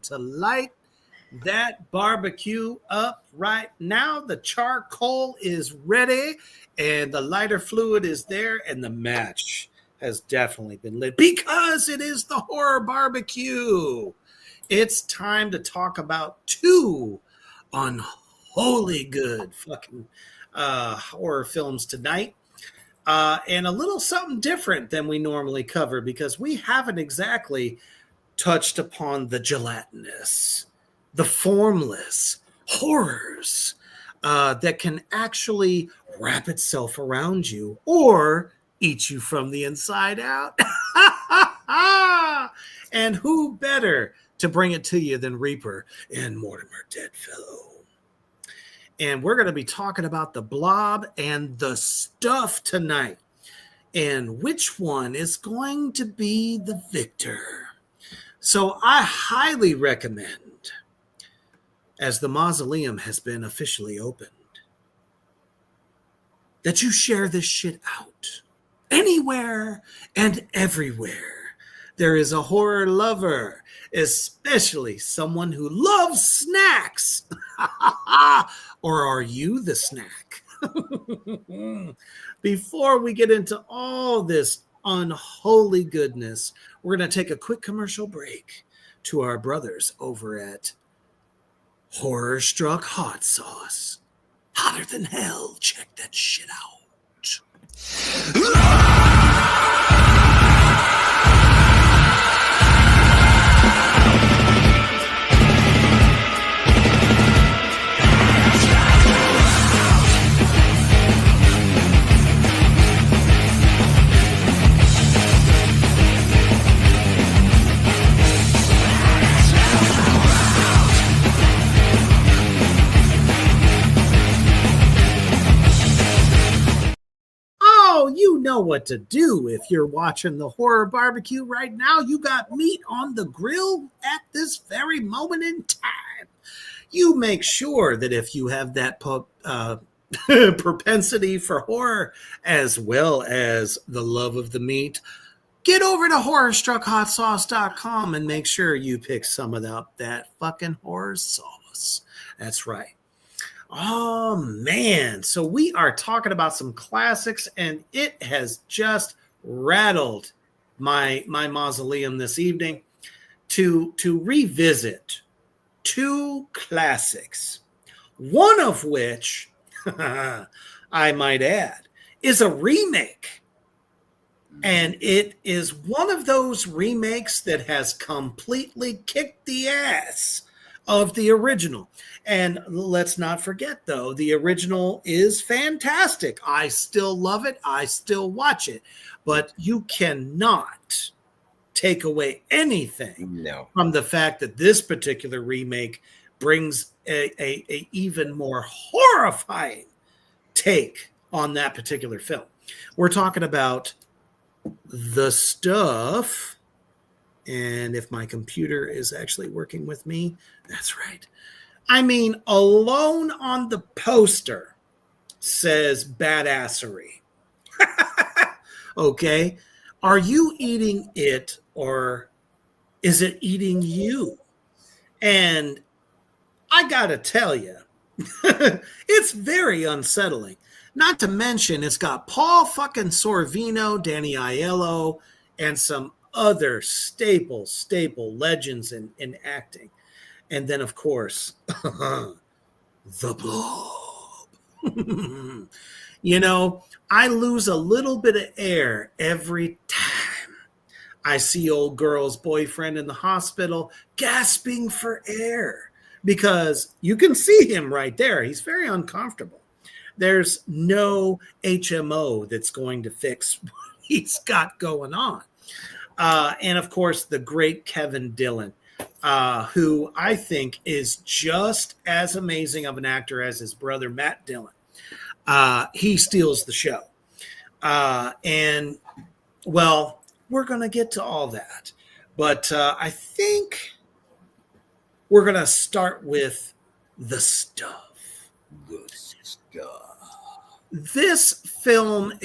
to light that barbecue up right now. The charcoal is ready and the lighter fluid is there, and the match has definitely been lit because it is the horror barbecue. It's time to talk about two unholy good fucking horror films tonight. And a little something different than we normally cover because we haven't exactly touched upon the gelatinous, the formless horrors that can actually wrap itself around you or eat you from the inside out. And who better to bring it to you than Reaper and Mortimer Deadfellow? And we're going to be talking about the Blob and the Stuff tonight. And which one is going to be the victor? So I highly recommend, as the mausoleum has been officially opened, that you share this shit out. Anywhere and everywhere. There is a horror lover, especially someone who loves snacks. Or are you the snack? Before we get into all this unholy goodness, we're going to take a quick commercial break to our brothers over at Horror Struck Hot Sauce. Hotter than hell. Check that shit out. You know what to do if you're watching the horror barbecue right now. You got meat on the grill at this very moment in time. You make sure that if you have that propensity for horror as well as the love of the meat, get over to horrorstruckhotsauce.com and make sure you pick some of that fucking horror sauce. That's right. Oh, man. So we are talking about some classics, and it has just rattled my mausoleum this evening to revisit two classics, one of which, I might add, is a remake. And it is one of those remakes that has completely kicked the ass of the original. And let's not forget, though, the original is fantastic. I still love it. I still watch it. But you cannot take away anything from the fact that this particular remake brings a even more horrifying take on that particular film. We're talking about The Stuff. And if my computer is actually working with me, that's right. I mean, alone on the poster says badassery. Okay. Are you eating it or is it eating you? And I got to tell you, it's very unsettling. Not to mention, it's got Paul fucking Sorvino, Danny Aiello, and some other staple legends in acting. And then, of course, the Blob. You know, I lose a little bit of air every time I see old girl's boyfriend in the hospital gasping for air because you can see him right there. He's very uncomfortable. There's no HMO that's going to fix what he's got going on. And, of course, the great Kevin Dillon, who I think is just as amazing of an actor as his brother, Matt Dillon. He steals the show. And, well, we're going to get to all that. But I think we're going to start with The Stuff. The Stuff. This film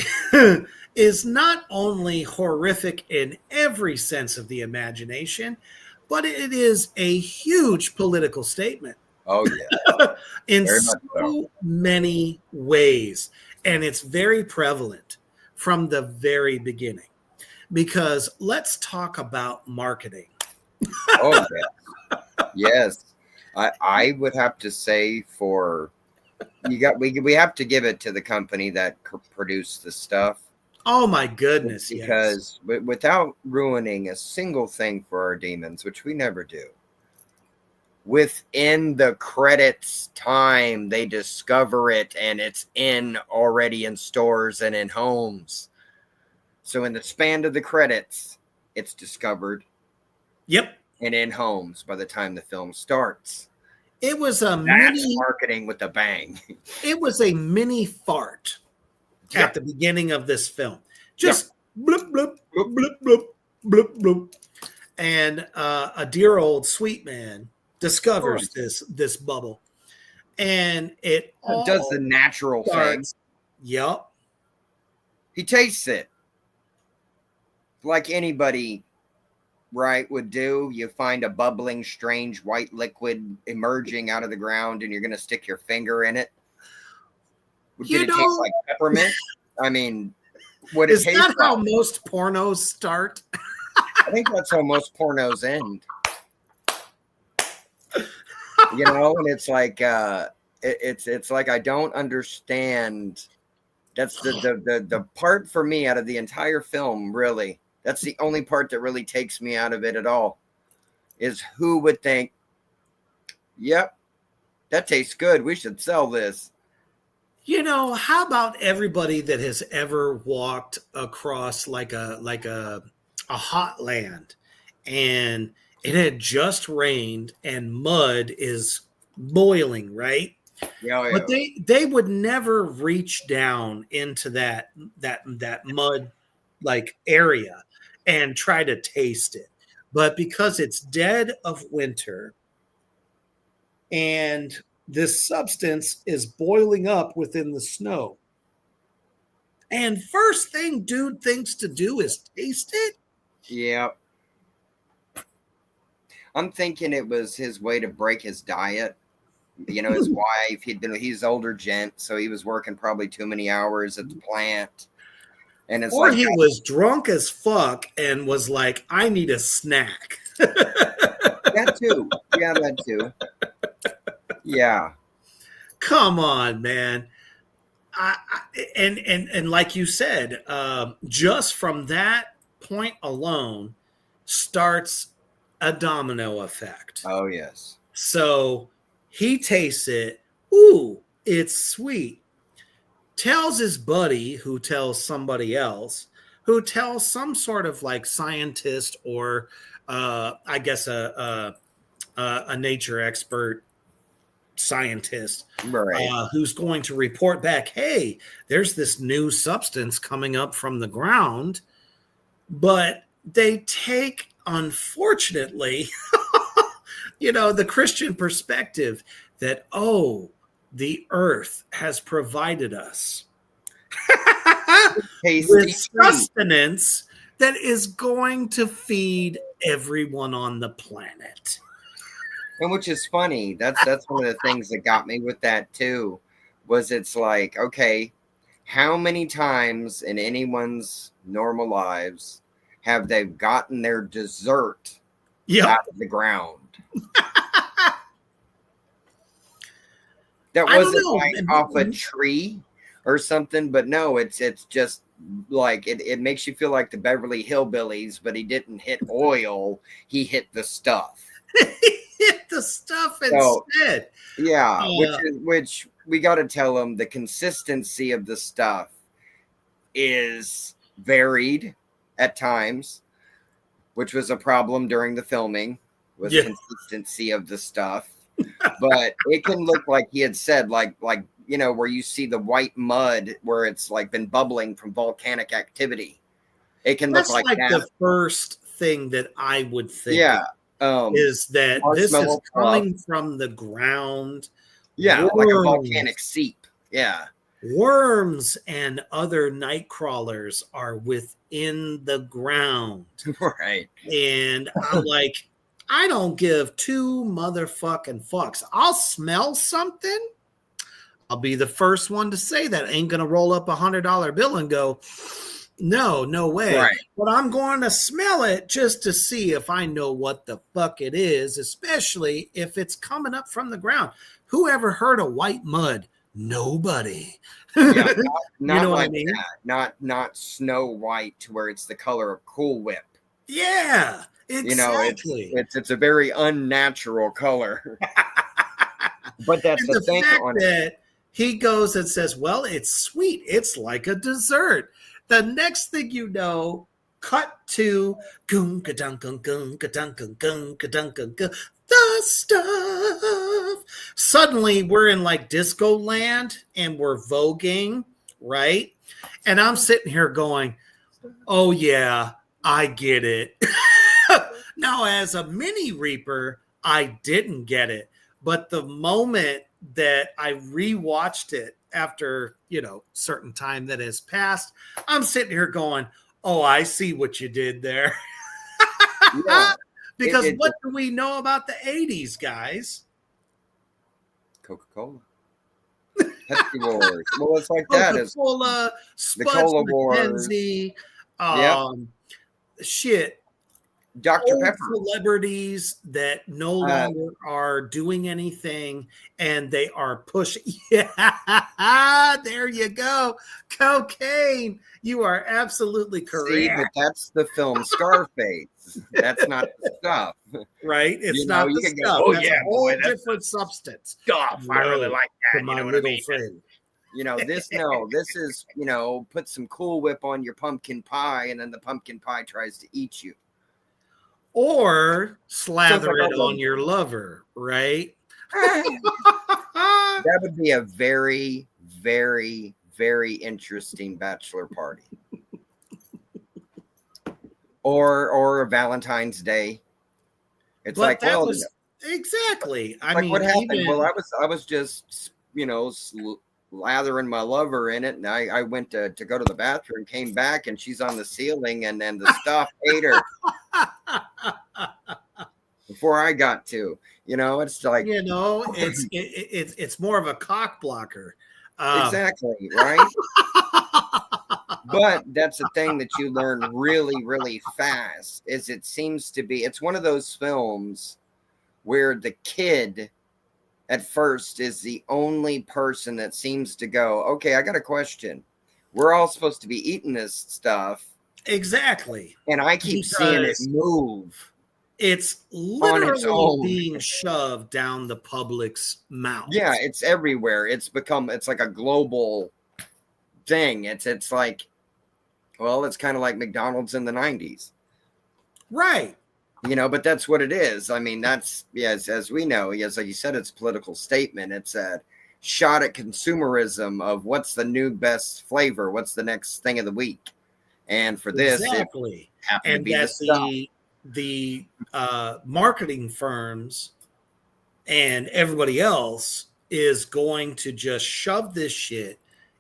is not only horrific in every sense of the imagination, but it is a huge political statement Oh yeah, in very much so. so many ways. And it's very prevalent from the very beginning. Because let's talk about marketing. Oh yeah, yes. I would have to say for we have to give it to the company that produced the stuff. Oh my goodness, yes. Because without ruining a single thing for our demons, which we never do, within the credits time, they discover it and it's in already in stores and in homes. So in the span of the credits, it's discovered. Yep. And in homes by the time the film starts. It was a That's mini marketing with a bang. it was a mini fart Yep. at the beginning of this film. Yep. Just bloop bloop bloop bloop bloop bloop. And a dear old sweet man discovers this bubble. And it all does the natural thing. Yep. He tastes it. Like anybody, right, would do. You find a bubbling, strange white liquid emerging out of the ground and you're going to stick your finger in it. Did it taste like peppermint? I mean, what is that how most pornos start? I think that's how most pornos end. You know, and it's like it's like I don't understand. That's the part for me out of the entire film, really. That's the only part that really takes me out of it at all. Is who would think, yep, that tastes good. We should sell this. You know, how about everybody that has ever walked across like a hot land and it had just rained and mud is boiling, right? Yeah. But they would never reach down into that mud like area and try to taste it. But because it's dead of winter and this substance is boiling up within the snow. And first thing dude thinks to do is taste it. Yeah. I'm thinking it was his way to break his diet. You know, his wife, he's older gent, so he was working probably too many hours at the plant. And it's or he was drunk as fuck and was like, I need a snack. That too. Yeah, that too. Yeah. Come on, man. And like you said, just from that point alone starts a domino effect. Oh, yes. So he tastes it. Ooh, it's sweet. Tells his buddy, who tells somebody else, who tells some sort of like scientist or I guess a nature expert scientist, right. Who's going to report back, hey, there's this new substance coming up from the ground. But they take, unfortunately, the Christian perspective that, oh, the earth has provided us with sustenance that is going to feed everyone on the planet. And which is funny. That's one of the things that got me with that too, was it's like, okay, how many times in anyone's normal lives have they gotten their dessert out of the ground? That wasn't like off a tree or something, but no, it's just like it makes you feel like the Beverly Hillbillies, but he didn't hit oil, he hit the stuff. Hit the stuff instead. Yeah, which we got to tell them the consistency of the stuff is varied at times, which was a problem during the filming, was consistency of the stuff. But it can look like he had said, like where you see the white mud where it's like been bubbling from volcanic activity. It can look like that. The first thing that I would think. Yeah. Is that this is coming from the ground? Yeah, worms, like a volcanic seep. Yeah. Worms and other night crawlers are within the ground. Right. And I'm like, I don't give two motherfucking fucks. I'll smell something. I'll be the first one to say that. I ain't gonna roll up $100 bill and go, no way. Right. But I'm going to smell it just to see if I know what the fuck it is, especially if it's coming up from the ground. Who ever heard of white mud? Nobody. Yeah, not You know what I like mean? that. Not Snow White to where it's the color of Cool Whip. Yeah, exactly. It's a very unnatural color. But that's And the the thing fact on it. that he goes and says, well, it's sweet. It's like a dessert. The next thing you know, cut to the stuff. Suddenly we're in like disco land and we're voguing, right? And I'm sitting here going, oh yeah, I get it. Now, as a mini reaper, I didn't get it. But the moment that I rewatched it after, certain time that has passed, I'm sitting here going, oh, I see what you did there. Yeah, Because what do we know about the 80s, guys? Coca-Cola. Pepsi Wars. Well, it's like that. Coca-Cola, The Cola Wars. McKenzie, Yep. shit. Dr. Old Pepper. celebrities that no longer are doing anything, and they are pushing. Yeah, there you go. Cocaine. You are absolutely correct. See, but that's the film Scarface. That's not the stuff. Right? It's know, not you the can go, stuff. "Oh, That's yeah, a whole boy, that's different substance. Stuff. I really like that. To my You know what I little mean? friend. This is, put some Cool Whip on your pumpkin pie, and then the pumpkin pie tries to eat you. Or slather like it on your lover, right? That would be a very, very, very interesting bachelor party. Or a Valentine's Day. It's But like, that well, was exactly. I like mean, what happened? even, Well, I was just, lathering my lover in it, and I went to go to the bathroom, came back, and she's on the ceiling, and then the stuff ate her before I got to. It's like, it's more of a cock blocker. Exactly, right? But that's the thing that you learn really, really fast is it seems to be, it's one of those films where the kid at first is the only person that seems to go, okay, I got a question. We're all supposed to be eating this stuff. Exactly. And I keep seeing it move. It's literally being shoved down the public's mouth. Yeah, it's everywhere. It's like a global thing. It's like, well, it's kind of like McDonald's in the 90s. Right. But that's what it is. I mean, that's, yes, as we know, yes, like you said, it's a political statement. It's a shot at consumerism of what's the new best flavor, what's the next thing of the week. And for this, exactly. It happened to be the marketing firms and everybody else is going to just shove this shit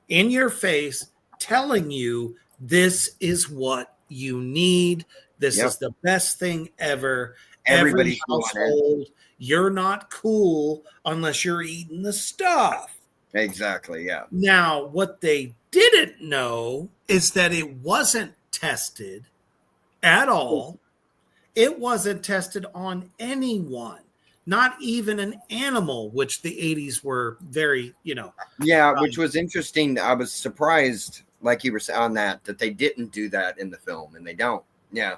in your face, telling you this is what you need. This is the best thing ever. Every household, you're not cool unless you're eating the stuff. Exactly, yeah. Now, what they didn't know is that it wasn't tested at all. It wasn't tested on anyone, not even an animal, which the 80s were very, Yeah, which was interesting. I was surprised, like you were saying, on that they didn't do that in the film, and they don't. Yeah.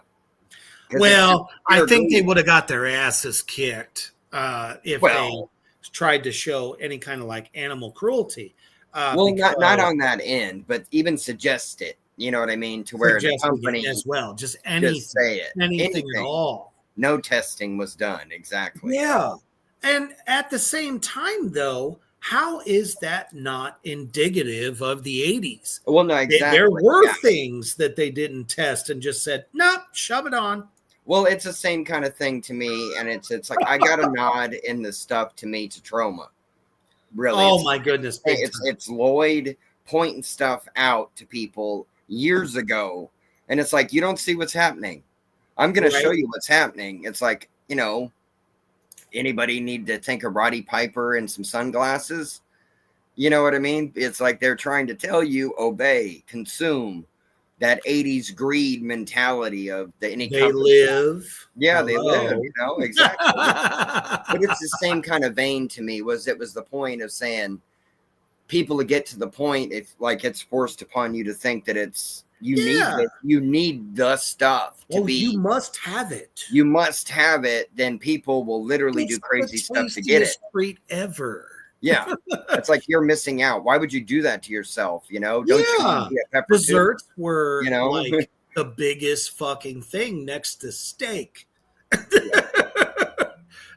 Well, I think they would have got their asses kicked if they tried to show any kind of like animal cruelty. Not on that end, but even suggest it. You know what I mean? To where the company as well, just anything, just say it, anything at all. No testing was done. Exactly. Yeah, and at the same time, though, how is that not indicative of the 80s? Well, no, exactly. There were things that they didn't test and just said, "Nope, shove it on." Well, it's the same kind of thing to me, and it's like I got a nod in the stuff to me to Troma. Really? Oh my goodness! It's Lloyd pointing stuff out to people years ago, and it's like you don't see what's happening. I'm going to show you what's happening. It's like you know, anybody need to think of Roddy Piper and some sunglasses? You know what I mean? It's like they're trying to tell you obey, consume, that 80s greed mentality of any They company. live. Yeah, they live, Hello. you know, exactly. But it's the same kind of vein to me. It was the point of saying people to get to the point, if like it's forced upon you to think that it's you need the stuff to be, you must have it. you must have it, then people will literally It's do crazy the stuff to get it. tastiest treat ever. Yeah. It's like you're missing out. Why would you do that to yourself? You know, don't you want to be a pepper Desserts too? were You know? like the biggest fucking thing next to steak.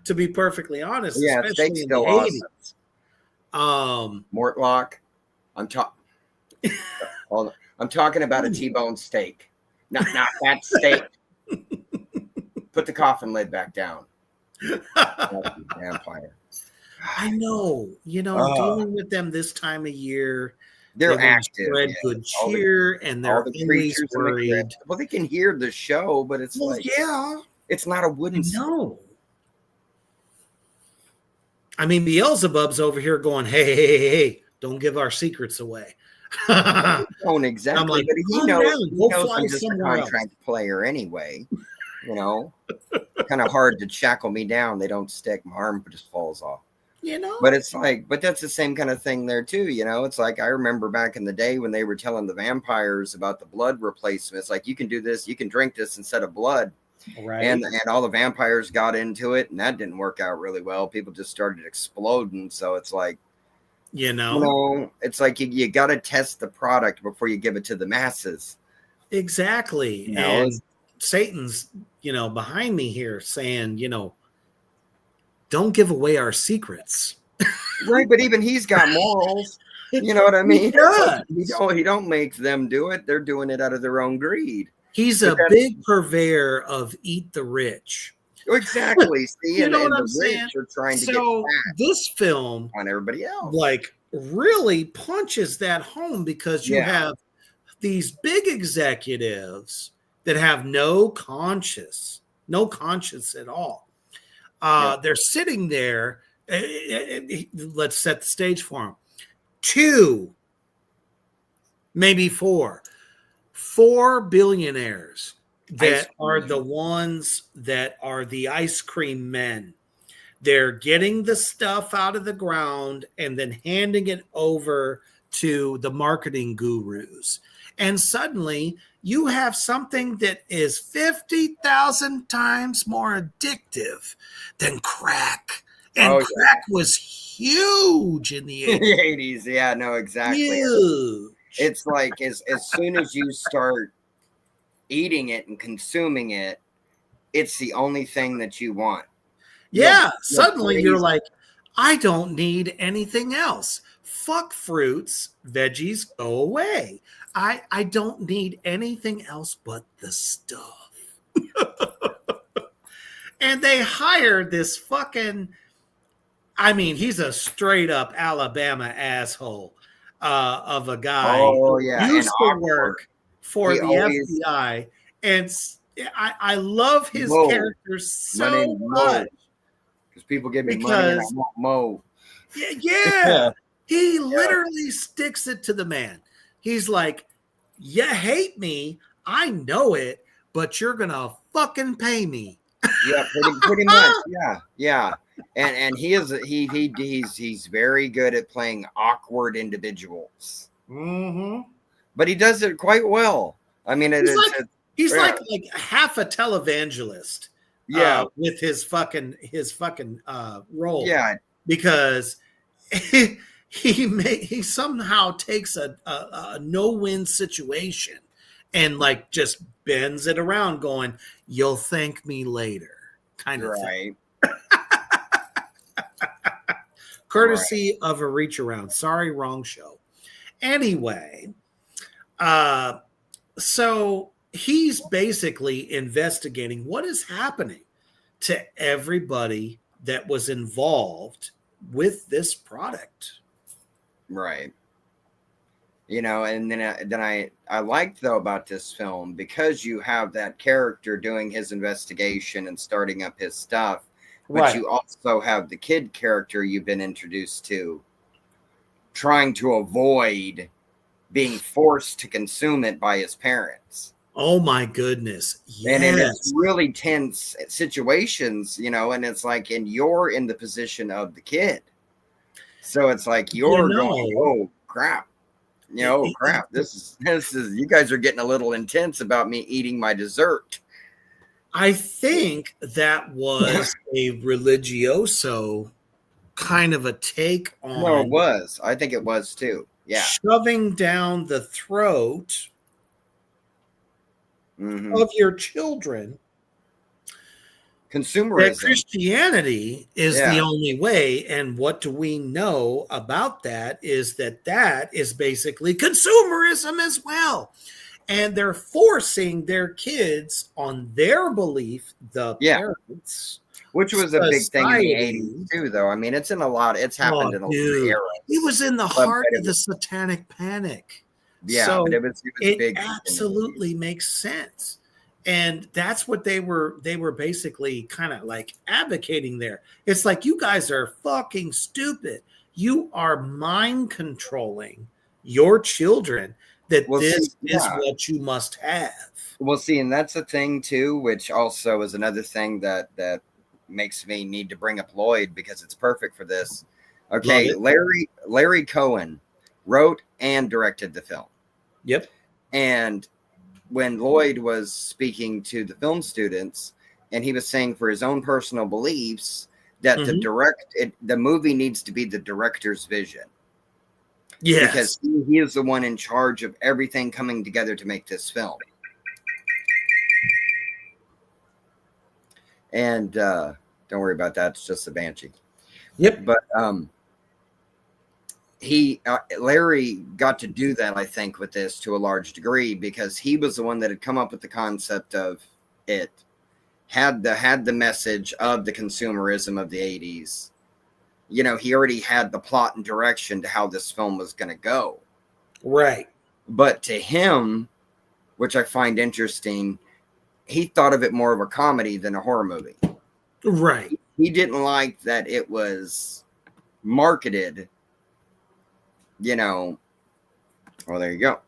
To be perfectly honest, Yeah, especially steak's in still the awesome. 80s. Mortlock. I'm talking about a T-bone steak. Not that steak. Put the coffin lid back down. Vampire. I know, dealing with them this time of year, they're they active. spread good cheer, and they're always worried. Well, they can hear the show, but it's it's not a wooden stick. No. I mean, Beelzebub's over here going, hey, don't give our secrets away. Don't exactly, I'm like, but he knows I'm just a contract player anyway. You know, kind of hard to shackle me down. They don't stick. My arm just falls off. But it's like, but that's the same kind of thing there too. You know, it's like I remember back in the day when they were telling the vampires about the blood replacements. Like, you can do this, you can drink this instead of blood. Right. And all the vampires got into it, and that didn't work out really well. People just started exploding. So it's like, it's like you got to test the product before you give it to the masses. Exactly. And Satan's, behind me here saying, don't give away our secrets. Right, but even he's got morals. You know what I mean? He don't make them do it. They're doing it out of their own greed. He's a big purveyor of eat the rich. Exactly. See, you know and what I'm the saying? Rich are trying to so get this film on everybody else, like, really punches that home, because you have these big executives that have no conscience at all. They're sitting there. Let's set the stage for them. 2, maybe 4 billionaires that are the ones that are the ice cream men. They're getting the stuff out of the ground and then handing it over to the marketing gurus. And suddenly you have something that is 50,000 times more addictive than crack. And crack was huge in the 80s. Yeah, no, exactly. Huge. It's like as soon as you start eating it and consuming it, it's the only thing that you want. Suddenly you're like, I don't need anything else. Fuck fruits, veggies, go away. I don't need anything else but the stuff. And they hired this fucking, he's a straight up Alabama asshole of a guy who used to work for the FBI. And I love his character so much. Because people give me money and I want Mo. Yeah. He literally sticks it to the man. He's like, you hate me, I know it, but you're gonna fucking pay me. Yeah, pretty much. Yeah. And he's very good at playing awkward individuals. Mm-hmm. But he does it quite well. I mean, he's like half a televangelist. With his fucking role. Yeah, because he somehow takes a no-win situation and like just bends it around, going, "You'll thank me later," kind of thing. Courtesy of a reach around. Sorry, wrong show. Anyway, so he's basically investigating what is happening to everybody that was involved with this product. Right. And then I liked though about this film because you have that character doing his investigation and starting up his stuff, but you also have the kid character you've been introduced to trying to avoid being forced to consume it by his parents. Oh my goodness. Yes. And it's really tense situations, and it's like, and you're in the position of the kid. So it's like you're going, oh crap. Crap. This is you guys are getting a little intense about me eating my dessert. I think that was a religioso kind of a take on. No, it was. I think it was too. Yeah. Shoving down the throat of your children. Consumerism. That Christianity is the only way. And what do we know about that is that is basically consumerism as well. And they're forcing their kids on their belief, the parents. Which was a big thing in the 80s too, though. I mean, it's in a lot. It's happened in a lot of eras. It was in the heart of the satanic panic. Yeah, so but it was big. Absolutely makes sense. And that's what they were basically kind of like advocating there. It's like, you guys are fucking stupid. You are mind controlling your children that this is what you must have. Well, see, and that's a thing too, which also is another thing that makes me need to bring up Lloyd because it's perfect for this. Okay, Larry Cohen wrote and directed the film. Yep. And when Lloyd was speaking to the film students, and he was saying for his own personal beliefs that the movie needs to be the director's vision. Yes. Because he is the one in charge of everything coming together to make this film. And don't worry about that. It's just a banshee. Yep. But Larry got to do that, I think, with this to a large degree because he was the one that had come up with the concept of it, had the message of the consumerism of the 80s. He already had the plot and direction to how this film was going to go. Right. But to him, which I find interesting, he thought of it more of a comedy than a horror movie. Right. He didn't like that it was marketed, well, there you go.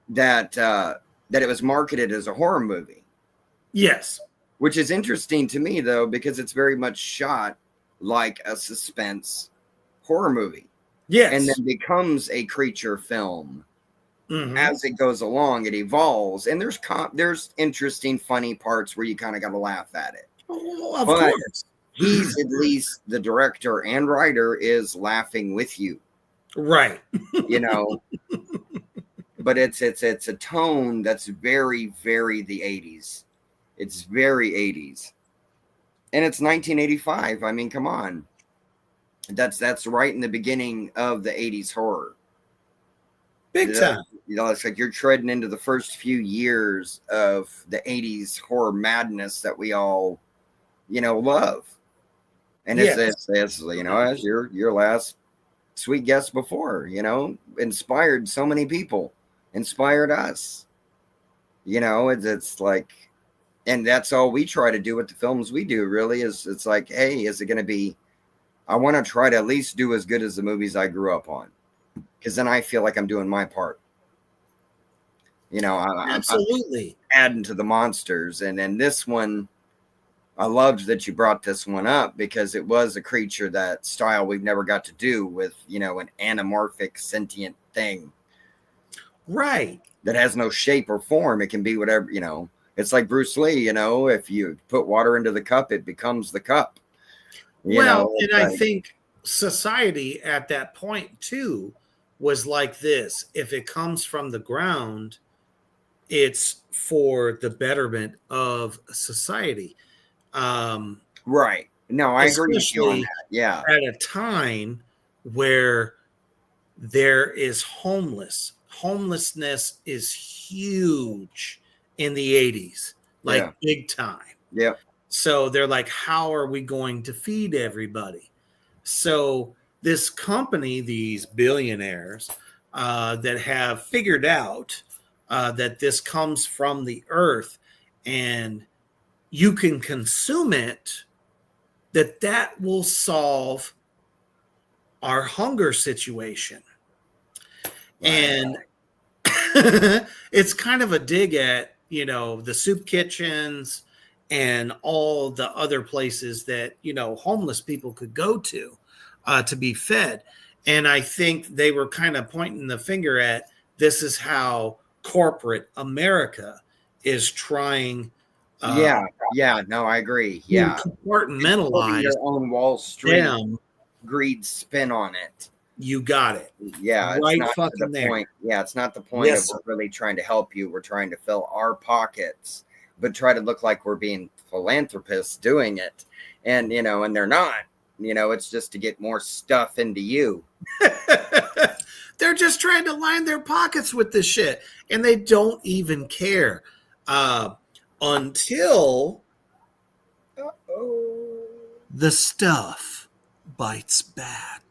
That it was marketed as a horror movie. Yes. Which is interesting to me, though, because it's very much shot like a suspense horror movie. Yes. And then becomes a creature film. As it goes along, it evolves, and there's interesting, funny parts where you kind of got to laugh at it. Oh, of course, he's at least the director and writer is laughing with you, right? But it's a tone that's very, very the 80s. It's very 80s, and it's 1985. I mean, come on, that's right in the beginning of the 80s horror. Big time. It's like you're treading into the first few years of the 80s horror madness that we all, love. And it's as your last sweet guest before, inspired so many people, inspired us. It's like, and that's all we try to do with the films we do, really, is it's like, hey, is it going to be, I want to try to at least do as good as the movies I grew up on. Because then I feel like I'm doing my part. Absolutely. I'm adding to the monsters. And then this one, I loved that you brought this one up because it was a creature that style we've never got to do with, an anamorphic sentient thing. Right. That has no shape or form. It can be whatever, It's like Bruce Lee, if you put water into the cup, it becomes the cup. I think society at that point, too, was like this. If it comes from the ground, it's for the betterment of society. Right. No, I agree with you on that. Yeah. At a time where there is homelessness is huge in the 80s, big time. Yeah. So they're like, how are we going to feed everybody? So this company, these billionaires, that have figured out that this comes from the earth and you can consume it, that will solve our hunger situation. Right. And it's kind of a dig at, the soup kitchens and all the other places that, homeless people could go to be fed. And I think they were kind of pointing the finger at, this is how corporate America is trying No, I agree. to Yeah. Putting compartmentalize their own Wall Street them. greed spin on it. You got it. Yeah, it's Right not to the fucking there. point. Yeah, it's not the point Yes, of we're really trying to help you. We're trying to fill our pockets, but try to look like we're being philanthropists doing it. And and they're not. It's just to get more stuff into you. They're just trying to line their pockets with this shit, and they don't even care until the stuff bites back.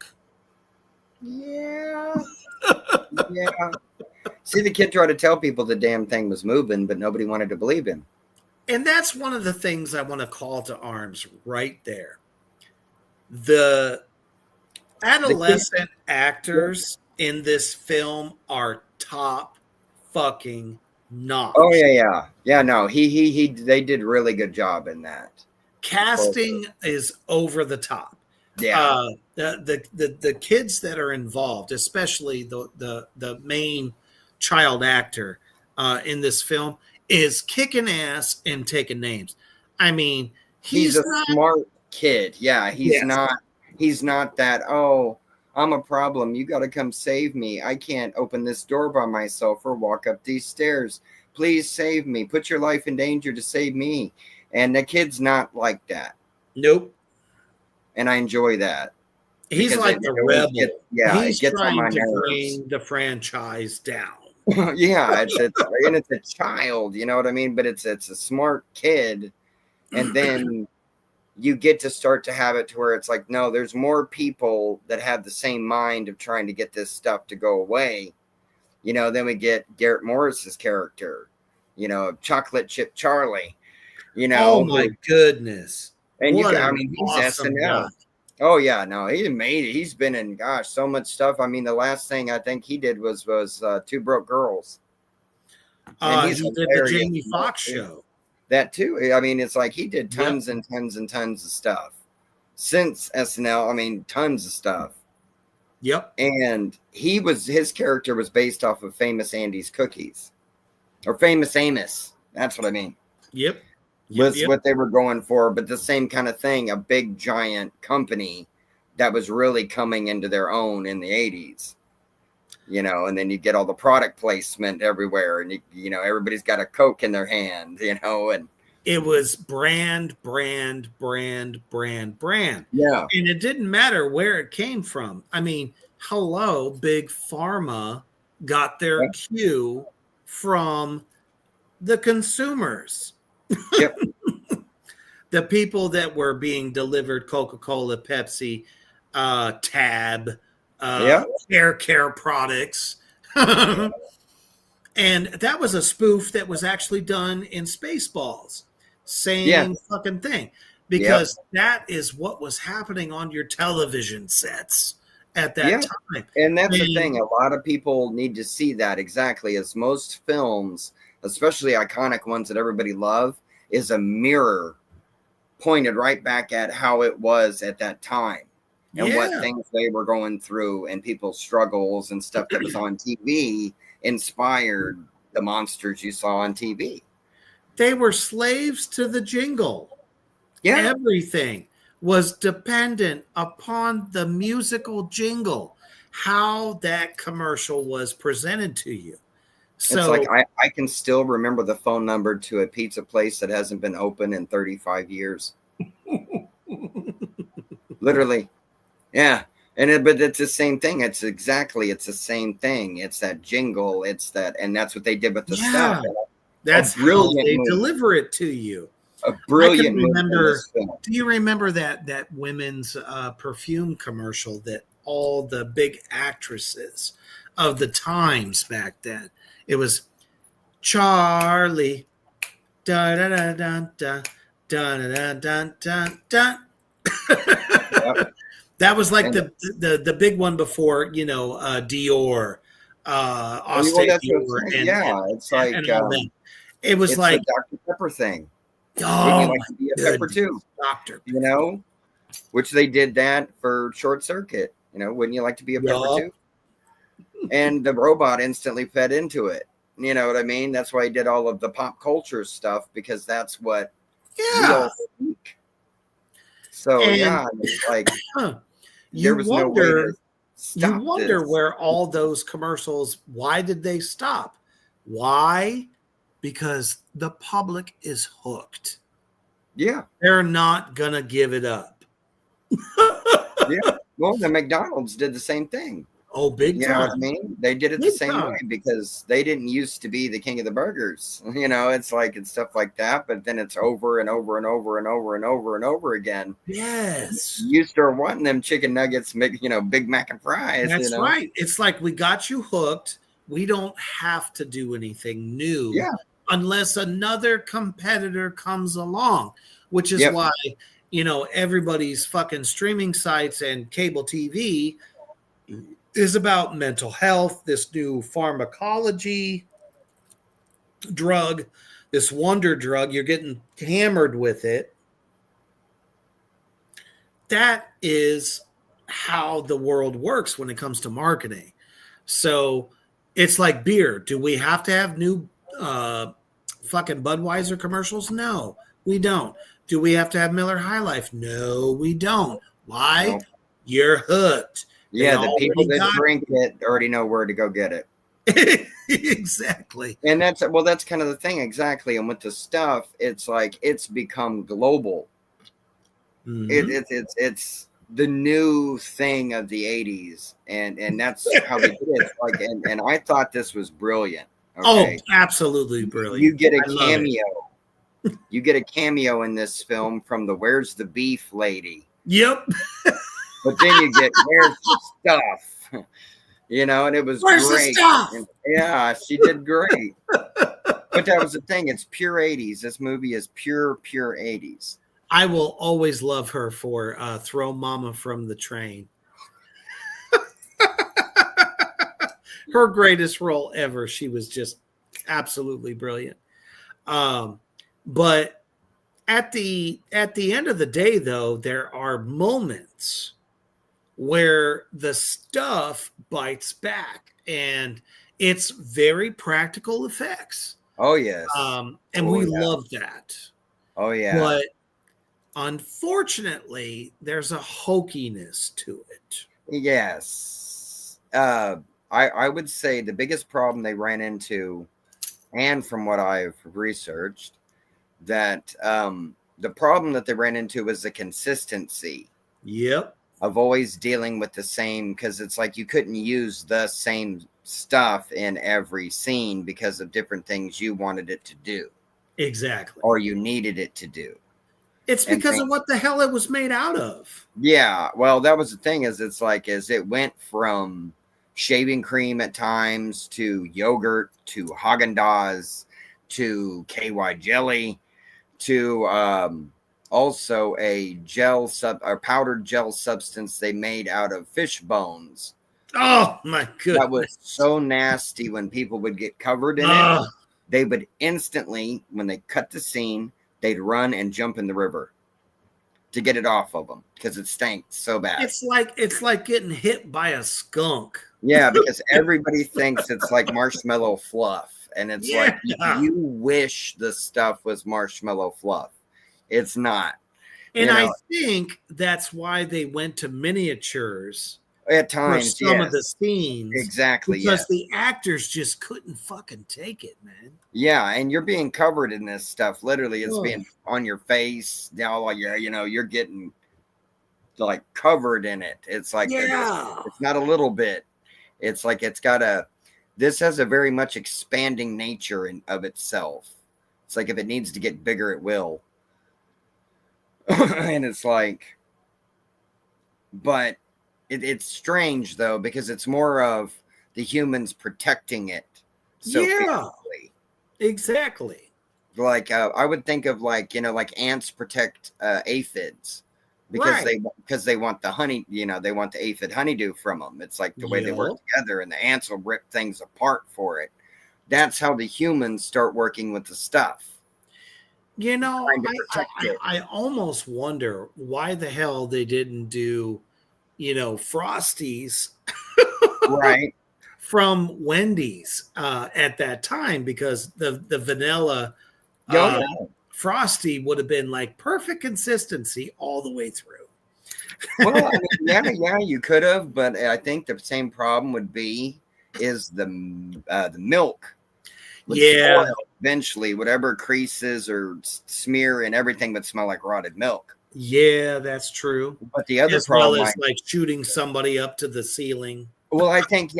Yeah. Yeah. See, the kid tried to tell people the damn thing was moving, but nobody wanted to believe him. And that's one of the things I want to call to arms right there. The adolescent actors in this film are top fucking notch. Oh yeah. No, they did really good job in that. Casting is over the top. Yeah. The kids that are involved, especially the main child actor in this film, is kicking ass and taking names. I mean, he's a smart kid. Yeah, he's not that, oh, I'm a problem, you got to come save me. I can't open this door by myself or walk up these stairs. Please save me. Put your life in danger to save me. And the kid's not like that. Nope. And I enjoy that. He's like the rebel. He's trying to bring the franchise down. Yeah, it's a child, you know what I mean? But it's a smart kid. And then you get to start to have it to where it's like, no, there's more people that have the same mind of trying to get this stuff to go away. Then we get Garrett Morris's character, Chocolate Chip Charlie, Oh my goodness. And he's awesome SNL. Guy. Oh yeah, no, he made it. He's been in so much stuff. I mean, the last thing I think he did was Two Broke Girls. He did the Jamie Foxx show. That too. I mean, it's like he did tons and tons and tons of stuff since SNL. I mean, tons of stuff. Yep. And his character was based off of Famous Andy's Cookies, or Famous Amos. That's what I mean. Yep. Was what they were going for, but the same kind of thing, a big giant company that was really coming into their own in the 80s, and then you get all the product placement everywhere, and everybody's got a Coke in their hand, and it was brand. Yeah. And it didn't matter where it came from. I mean, hello, Big Pharma got their cue from the consumers. Yep. The people that were being delivered Coca-Cola, Pepsi, Tab, hair care products. And that was a spoof that was actually done in Spaceballs. Same fucking thing. Because that is what was happening on your television sets at that time. And that's the thing. A lot of people need to see that exactly, as most films, especially iconic ones that everybody love, is a mirror pointed right back at how it was at that time and what things they were going through and people's struggles and stuff that was on TV inspired the monsters you saw on TV. They were slaves to the jingle. Yeah. Everything was dependent upon the musical jingle, how that commercial was presented to you. So it's like I can still remember the phone number to a pizza place that hasn't been open in 35 years. Literally. Yeah. But it's the same thing. It's the same thing. It's that jingle. It's that, and that's what they did with the stuff. That's how they deliver it to you. A brilliant movie. Do you remember that women's perfume commercial that all the big actresses of the times back then. It was Charlie, da da da da da da da da da da. Yep. That was like And the big one before, Dior, well, Austin that's what I'm Dior, saying. Yeah, it's like and all that. It was it's the like, Dr. Pepper thing. Wouldn't you oh like my to be a pepper goodness, too? Doctor. You know, which they did that for Short Circuit. You know, wouldn't you like to be a pepper Yup. too? And the robot instantly fed into it. You know what I mean? That's why he did all of the pop culture stuff, because that's what we Yeah. all speak. So And yeah, it's like huh, there you was no way to wonder, you stop wonder this. where all those commercials, why did they stop? Why? Because the public is hooked. Yeah, They're not gonna give it up. yeah. Well, the McDonald's did the same thing. Oh, big You know what I time. mean? They did it the Big same way time. because they didn't used to be the king of the burgers. You know, it's like it's stuff like that, but then it's over and over and over and over and over and over again. Yes. You start wanting them chicken nuggets, Big Mac and fries, That's right. It's like we got you hooked. We don't have to do anything new Yeah. unless another competitor comes along, which is Yep. why, everybody's fucking streaming sites and cable TV is about mental health, this new pharmacology drug, this wonder drug. You're getting hammered with it. That is how the world works when it comes to marketing. So it's like beer. Do we have to have new fucking Budweiser commercials? No, we don't. Do we have to have Miller High Life? No, we don't. Why? No. You're hooked. They Yeah, the people already that got drink it already know where to go get it. exactly. And that's kind of the thing, exactly. And with the stuff, it's like it's become global. Mm-hmm. It's the new thing of the 80s, and that's how they did it. Like, and I thought this was brilliant. Okay. Oh, absolutely brilliant. You get a I love it. cameo. You get a cameo in this film from the Where's the Beef lady. Yep. But then you get Where's the Stuff? And it was Where's the great. stuff? And yeah, she did great. But that was the thing. It's pure 80s. This movie is pure 80s. I will always love her for Throw Mama from the Train. Her greatest role ever. She was just absolutely brilliant. But at the end of the day, though, there are moments where the stuff bites back, and it's very practical effects. Oh, yes. And we love that. Oh, yeah. But unfortunately, there's a hokiness to it. Yes. I would say the biggest problem they ran into, and from what I've researched, that the problem that they ran into was the consistency. Yep. Of always dealing with the same, because it's like you couldn't use the same stuff in every scene because of different things you wanted it to do. Exactly. Or you needed it to do. It's because of what the hell it was made out of. Yeah. Well, that was the thing, is it's like, as it went from shaving cream at times to yogurt to Haagen-Dazs to KY jelly to also a or powdered gel substance they made out of fish bones. Oh my goodness. That was so nasty. When people would get covered in it, they would instantly, when they cut the scene, they'd run and jump in the river to get it off of them because it stank so bad. It's like getting hit by a skunk. Yeah, because everybody thinks it's like marshmallow fluff. And it's like, you wish the stuff was marshmallow fluff. It's not. And I think that's why they went to miniatures at times for some of the scenes. Exactly. Because the actors just couldn't fucking take it, man. Yeah, and you're being covered in this stuff. Literally, it's being on your face. You're getting like covered in it. It's like it's not a little bit. It's like this has a very much expanding nature of itself. It's like if it needs to get bigger, it will. And it's like, but it's strange though, because it's more of the humans protecting it so Yeah, fiercely. exactly. Like I would think of like like ants protect aphids Right. because they want the honey, they want the aphid honeydew from them. It's like the way they work Yup. together, and the ants will rip things apart for it. That's how the humans start working with the stuff, You know, trying to protect it. I almost wonder why the hell they didn't do, Frosties Right. from Wendy's at that time, because the vanilla Oh uh, yeah. Frosty would have been like perfect consistency all the way through. Well, I mean, yeah, you could have, but I think the same problem would be is the milk would Yeah, spoil eventually. Whatever creases or smear and everything would smell like rotted milk. yeah, that's true. But the other As well problem, as like shooting somebody up to the ceiling. I think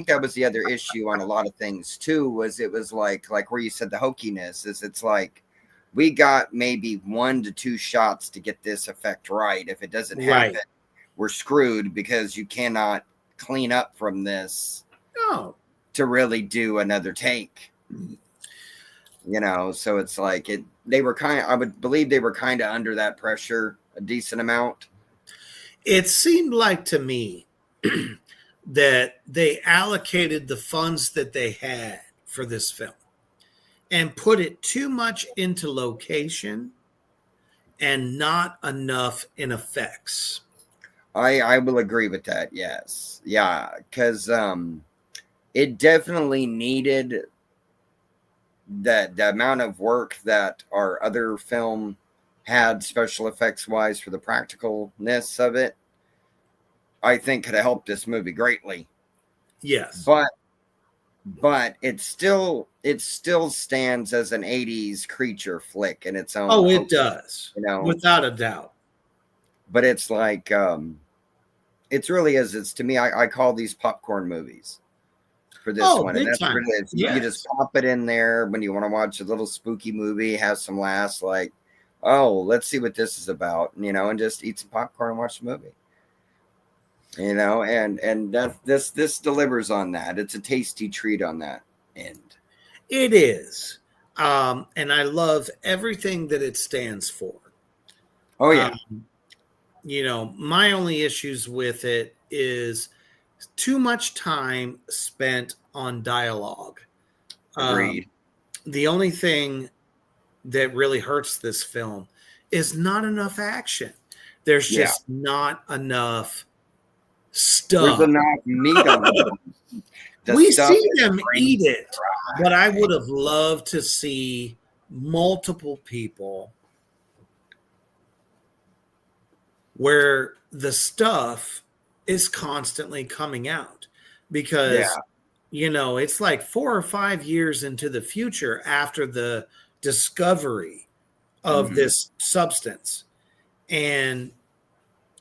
that was the other issue on a lot of things too. Was it was like where you said the hokiness is. It's like we got maybe 1 to 2 shots to get this effect right. If it doesn't Right. happen, we're screwed because you cannot clean up from this No. to really do another take. So it's like they were I would believe they were kind of under that pressure a decent amount. It seemed like to me that they allocated the funds that they had for this film and put it too much into location and not enough in effects. I will agree with that. Yes. Yeah. Because it definitely needed the amount of work that our other film had special effects wise for the practicalness of it. I think could have helped this movie greatly. Yes. But it still stands as an 80s creature flick in its own. Oh, it does. Without a doubt. But it's like it's really is. It's to me, I call these popcorn movies for this one. And that's what it is. Yes. You just pop it in there when you want to watch a little spooky movie, have some laughs, like, oh, let's see what this is about, and just eat some popcorn and watch the movie. And that this delivers on that. It's a tasty treat on that end. It is. And I love everything that it stands for. Oh yeah. My only issues with it is too much time spent on dialogue. Agreed. The only thing that really hurts this film is not enough action. There's just not enough stuff. There's enough meat on it. We see them eat it, but I would have loved to see multiple people where the stuff is constantly coming out, because it's like 4 or 5 years into the future after the discovery of this substance, and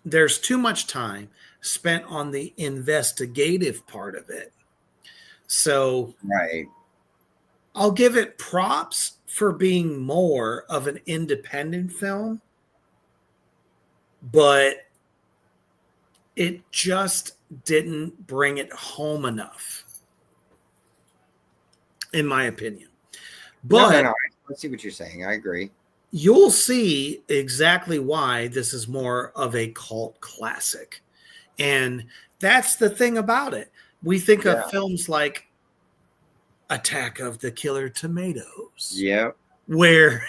there's too much time spent on the investigative part of it. So I'll give it props for being more of an independent film, but it just didn't bring it home enough, in my opinion. But no. I see what you're saying. I agree. You'll see exactly why this is more of a cult classic. And that's the thing about it. We think of films like Attack of the Killer Tomatoes. Yeah. Where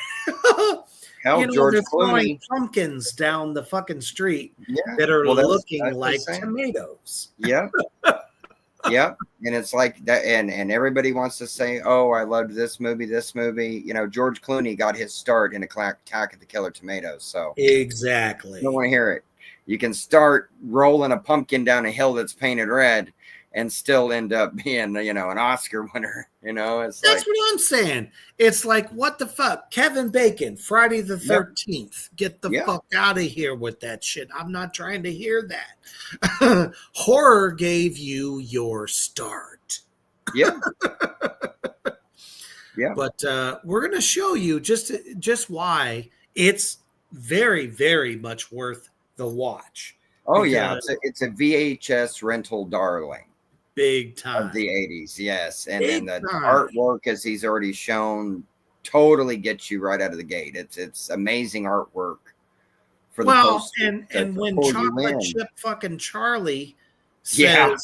George they're throwing Clooney pumpkins down the fucking street that are looking like tomatoes. Yep. Yep. And it's like that, and everybody wants to say, oh, I loved this movie. George Clooney got his start in Attack of the Killer Tomatoes. So exactly. I don't want to hear it. You can start rolling a pumpkin down a hill that's painted red and still end up being, an Oscar winner. That's what I'm saying. It's like, what the fuck? Kevin Bacon, Friday the 13th. Get the fuck out of here with that shit. I'm not trying to hear that. Horror gave you your start. Yeah. Yeah. But we're going to show you just why it's very, very much worth the watch. Oh, yeah. It's a VHS rental darling. big time. Of the 80s, yes. And Big then the time. artwork, as he's already shown, totally gets you right out of the gate. It's amazing artwork for the poster. And when pull you Chocolate in. Chip fucking Charlie says, Yeah.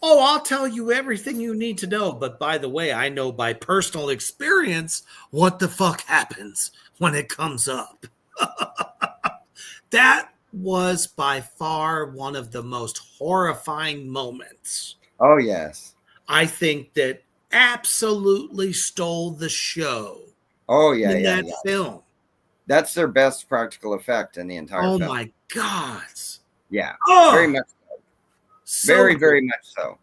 "Oh, I'll tell you everything you need to know, but by the way, I know by personal experience what the fuck happens when it comes up." That was by far one of the most horrifying moments. Oh, yes. I think that absolutely stole the show. Oh, yeah, in yeah, that film. That's their best practical effect in the entire film. Oh my God. Yeah. Oh, very much so. Very, very much so.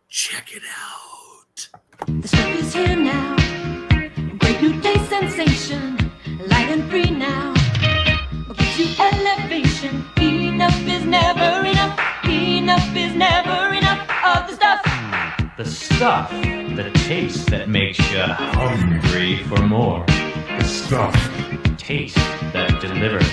Check it out. The stuff is here now. Great new day sensation. Light and free now. Gives you elevation. Enough is never enough. Enough is never enough of the stuff. The stuff, the taste that makes you hungry for more. The stuff, taste that delivers.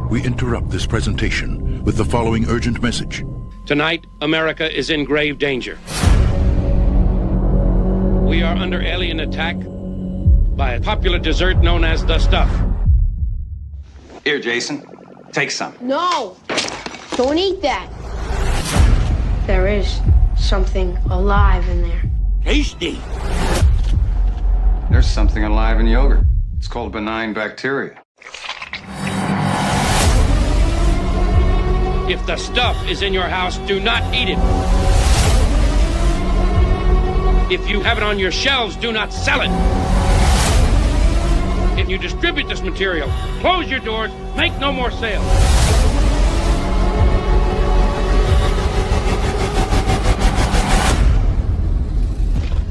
We interrupt this presentation with the following urgent message. Tonight, America is in grave danger. We are under alien attack by a popular dessert known as the stuff. Here, Jason, take some. No, don't eat that. There is something alive in there. Tasty. There's something alive in yogurt. It's called benign bacteria. If the stuff is in your house, do not eat it. If you have it on your shelves, do not sell it. If you distribute this material, close your doors, make no more sales.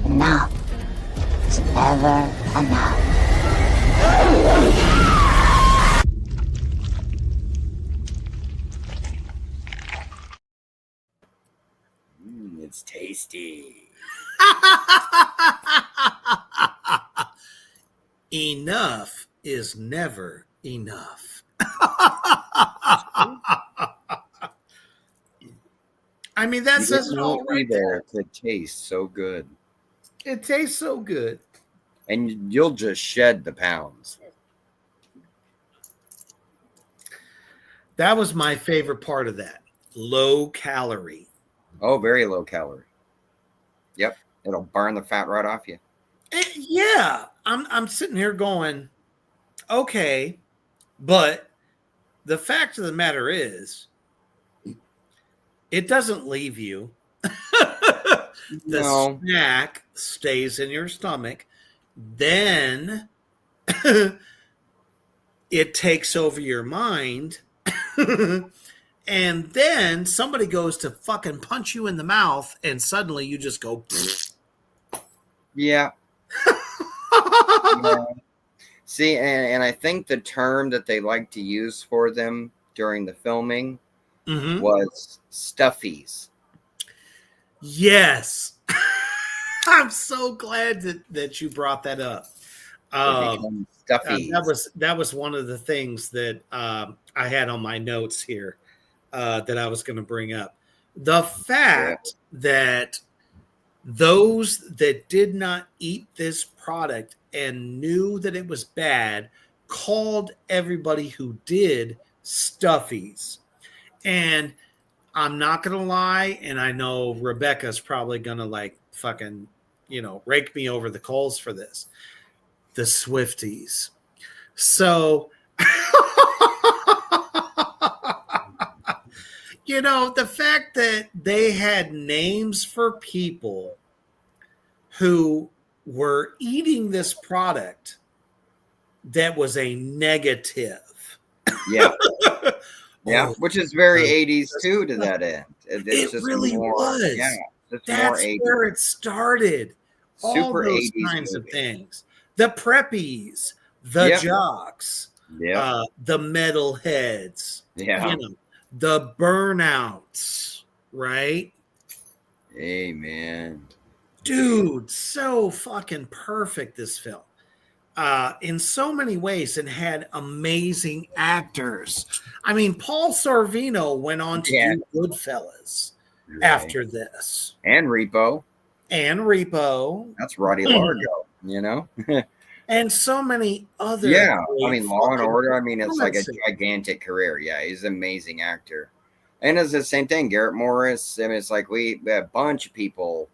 Enough. It's never enough. It's tasty. Enough is never enough. I mean, that says it all right there. It tastes so good. It tastes so good. And you'll just shed the pounds. That was my favorite part of that. Low calorie. Oh, very low calorie. Yep. It'll burn the fat right off you. Yeah. I'm sitting here going, okay, but the fact of the matter is, it doesn't leave you. The snack stays in your stomach. Then it takes over your mind. And then somebody goes to fucking punch you in the mouth, and suddenly you just go. Yeah. Yeah. See, and I think the term that they like to use for them during the filming was stuffies. Yes. I'm so glad that you brought that up. Stuffies. That was one of the things that I had on my notes here that I was going to bring up. The fact that those that did not eat this product and knew that it was bad called everybody who did stuffies. And I'm not going to lie, and I know Rebecca's probably going to like fucking, rake me over the coals for this. The Swifties. So, the fact that they had names for people who were eating this product that was a negative. Yeah. Yeah, which is very 80s too to that end. It's it really was. Yeah, that's where it started. All those kinds of things. The preppies, the jocks, the metalheads, the burnouts, right? Amen. Dude, so fucking perfect, this film. in so many ways and had amazing actors. I mean, Paul Sorvino went on to do Goodfellas after this. And Repo. And Repo. That's Roddy Largo, you know? And so many other. Yeah. I mean, Law and Order. I mean, it's like a performances. gigantic career. Yeah. He's an amazing actor. And it's the same thing. Garrett Morris. I mean, it's like we had a bunch of people.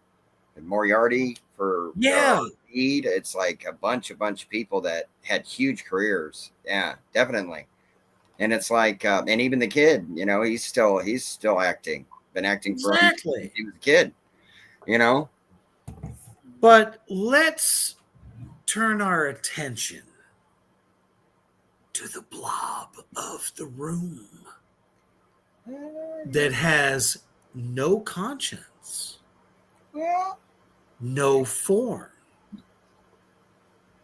Moriarty for Speed. It's like a bunch of people that had huge careers. Yeah, definitely. And it's like, and even the kid, you know, he's still acting. Been acting for since he was a kid, you know. But let's turn our attention to the blob of the room that has no conscience, no form,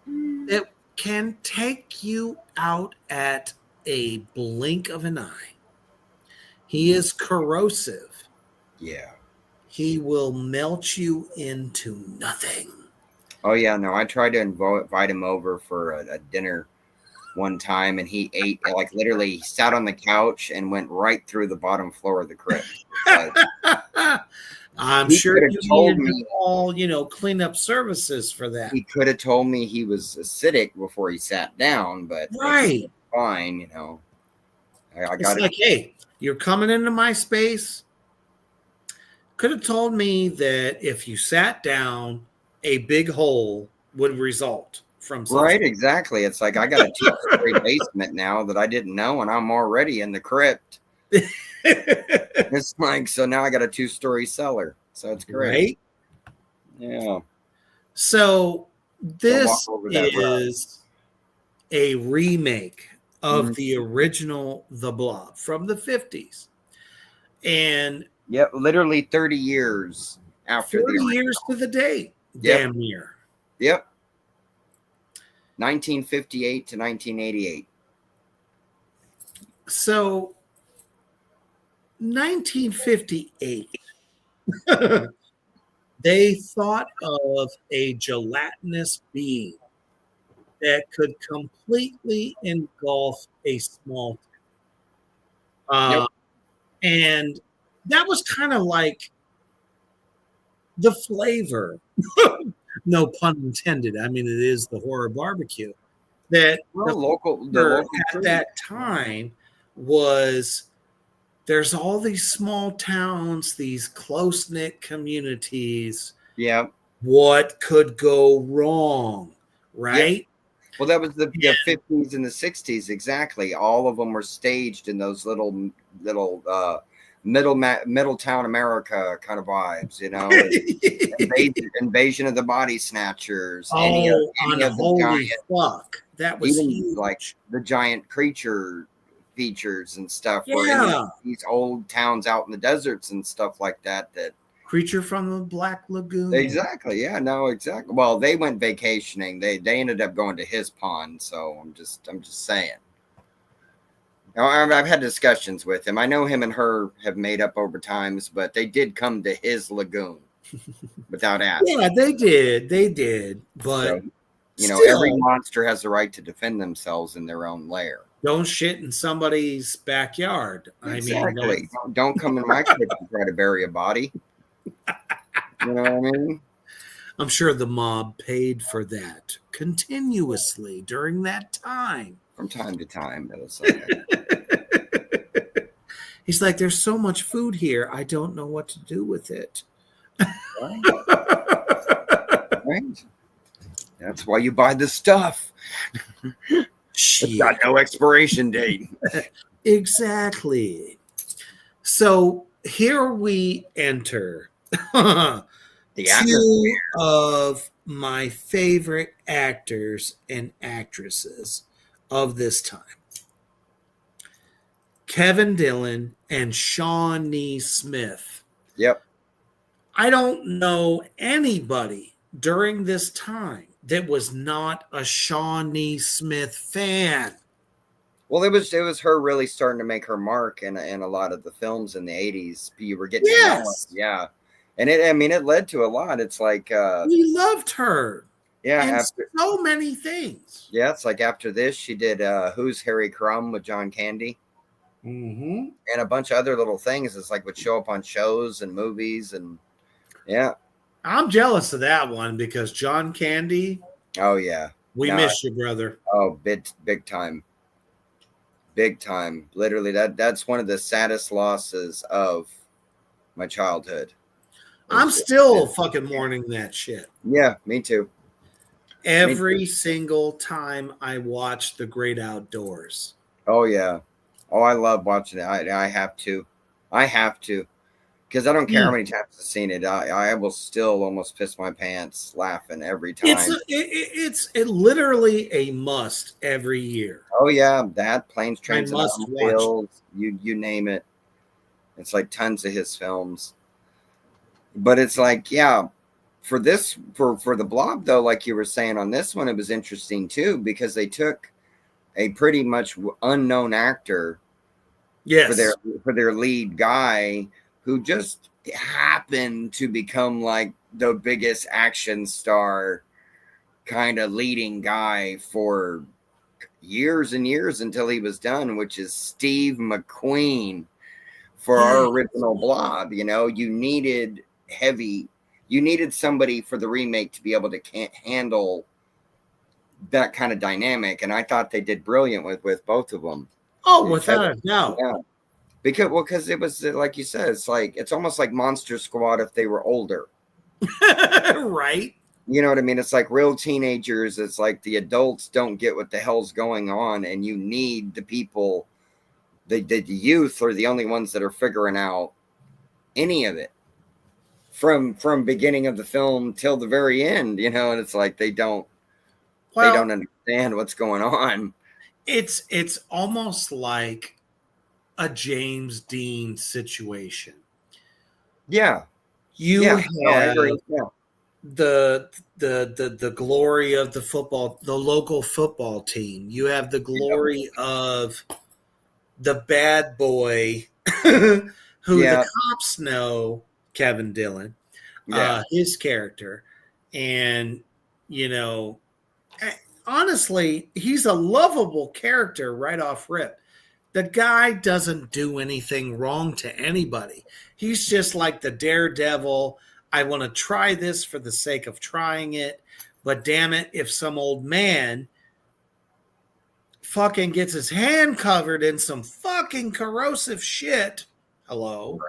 that can take you out at a blink of an eye. He is corrosive. Yeah. He will melt you into nothing. Oh, yeah. No, I tried to invite him over for a dinner one time, and he ate, like, literally he sat on the couch and went right through the bottom floor of the crypt. I'm sure you needed me all, cleanup services for that. He could have told me he was acidic before he sat down, but right, fine, you know. I got it. Like, hey, you're coming into my space. Could have told me that if you sat down, a big hole would result from something. Right, exactly. It's like I got a 2-story basement now that I didn't know, and I'm already in the crypt. It's like, so now I got a 2-story cellar, so it's great. Right? Yeah. So this is a remake of the original The Blob from the 50s. And literally 30 years after 30 years to the date. Damn near. Yep. 1958 to 1988. So 1958, they thought of a gelatinous being that could completely engulf a small town. And that was kind of like the flavor, no pun intended. I mean, it is the horror barbecue that the local at that time was. There's all these small towns, these close-knit communities. Yeah. What could go wrong, right? Yeah. Well, that was the 50s and the 60s, exactly. All of them were staged in those little middle town America kind of vibes, you know. Invasion of the Body Snatchers. Any of the giant, fuck. That was huge. Like the giant creature features and stuff were these old towns out in the deserts and stuff like that Creature from the Black Lagoon. Exactly. Yeah, no, exactly. Well, they went vacationing. They ended up going to his pond, so I'm just saying. Now, I've had discussions with him. I know him and her have made up over times, but they did come to his lagoon without asking. Yeah, they did. But so, every monster has the right to defend themselves in their own lair. Don't shit in somebody's backyard. Exactly. I mean, don't come in my kitchen and try to bury a body. You know what I mean? I'm sure the mob paid for that continuously during that time. From time to time. He's like, there's so much food here. I don't know what to do with it. Right. That's why you buy the stuff. It's got no expiration date. Exactly. So here we enter the two of my favorite actors and actresses of this time. Kevin Dillon and Shawnee Smith. Yep. I don't know anybody during this time that was not a Shawnee Smith fan. Well, it was her really starting to make her mark in a lot of the films in the 80s. You were getting yes. Yeah. And it led to a lot. It's like we loved her. Yeah, and after so many things. yeah, it's like after this, she did Who's Harry Crumb with John Candy Mm-hmm. and a bunch of other little things. It's like would show up on shows and movies and yeah. I'm jealous of that one because John Candy, Oh yeah. we No, miss you, brother. oh big time. Big time. Literally that's one of the saddest losses of my childhood. I'm still fucking mourning that shit. Yeah, me too. Every single time I watch The Great Outdoors. Oh yeah. Oh, I love watching it. I have to. I have to. Because I don't care how many times I've seen it. I will still almost piss my pants laughing every time. It's literally a must every year. Oh yeah, that Planes, Trains, and must watch. Automobiles. You name it. It's like tons of his films. But it's like, yeah, for the Blob though, like you were saying on this one, it was interesting too because they took a pretty much unknown actor Yes. for their lead guy who just happened to become like the biggest action star kind of leading guy for years and years until he was done, which is Steve McQueen for our original Blob. You know, you needed somebody for the remake to be able to handle that kind of dynamic, and I thought they did brilliant with both of them. Oh, without a doubt. Yeah. Because it was like you said, it's almost like Monster Squad if they were older. Right. You know what I mean? It's like real teenagers. It's like the adults don't get what the hell's going on, and you need the people. The youth are the only ones that are figuring out any of it from beginning of the film till the very end. You know, and it's like they don't understand what's going on. It's almost like a James Dean situation. Yeah. You yeah. have No, I agree. Yeah. the glory of the local football team. You have the glory of the bad boy who the cops know, Kevin Dillon, his character. And, you know, honestly, he's a lovable character right off rip. The guy doesn't do anything wrong to anybody. He's just like the daredevil. I want to try this for the sake of trying it. But damn it, if some old man fucking gets his hand covered in some fucking corrosive shit, right.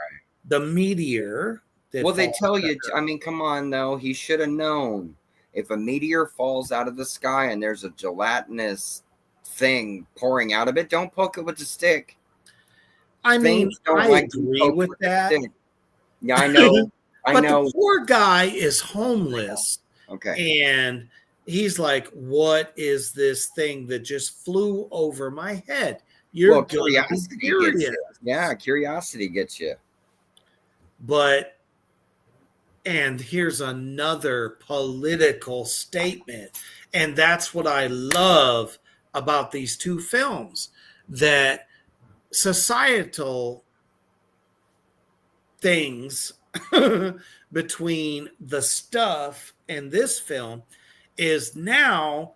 The meteor. Well, they tell you, I mean, come on, though. He should have known. If a meteor falls out of the sky and there's a gelatinous thing pouring out of it, don't poke it with a stick. I mean, I agree with that. Yeah, I know. But the poor guy is homeless. Okay. And he's like, what is this thing that just flew over my head? You're curiosity gets you. Yeah, curiosity gets you. And here's another political statement. And that's what I love about these two films, that societal things between the stuff and this film is now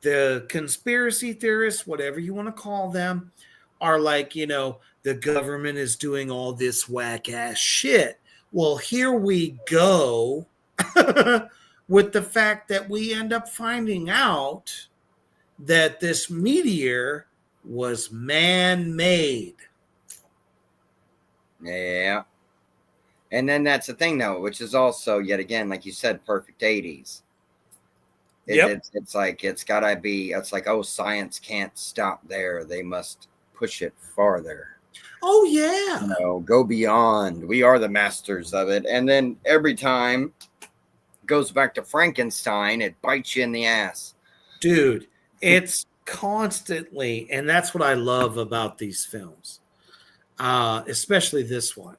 the conspiracy theorists, whatever you want to call them, are like, you know, the government is doing all this whack ass shit. Well, here we go with the fact that we end up finding out that this meteor was man-made. Yeah. And then that's the thing, though, which is also, yet again, like you said, perfect 80s. It's like, it's got to be, it's like, oh, science can't stop there. They must push it farther. Oh, yeah. You know, go beyond. We are the masters of it. And then every time it goes back to Frankenstein, it bites you in the ass. Dude, it's constantly, and that's what I love about these films, especially this one.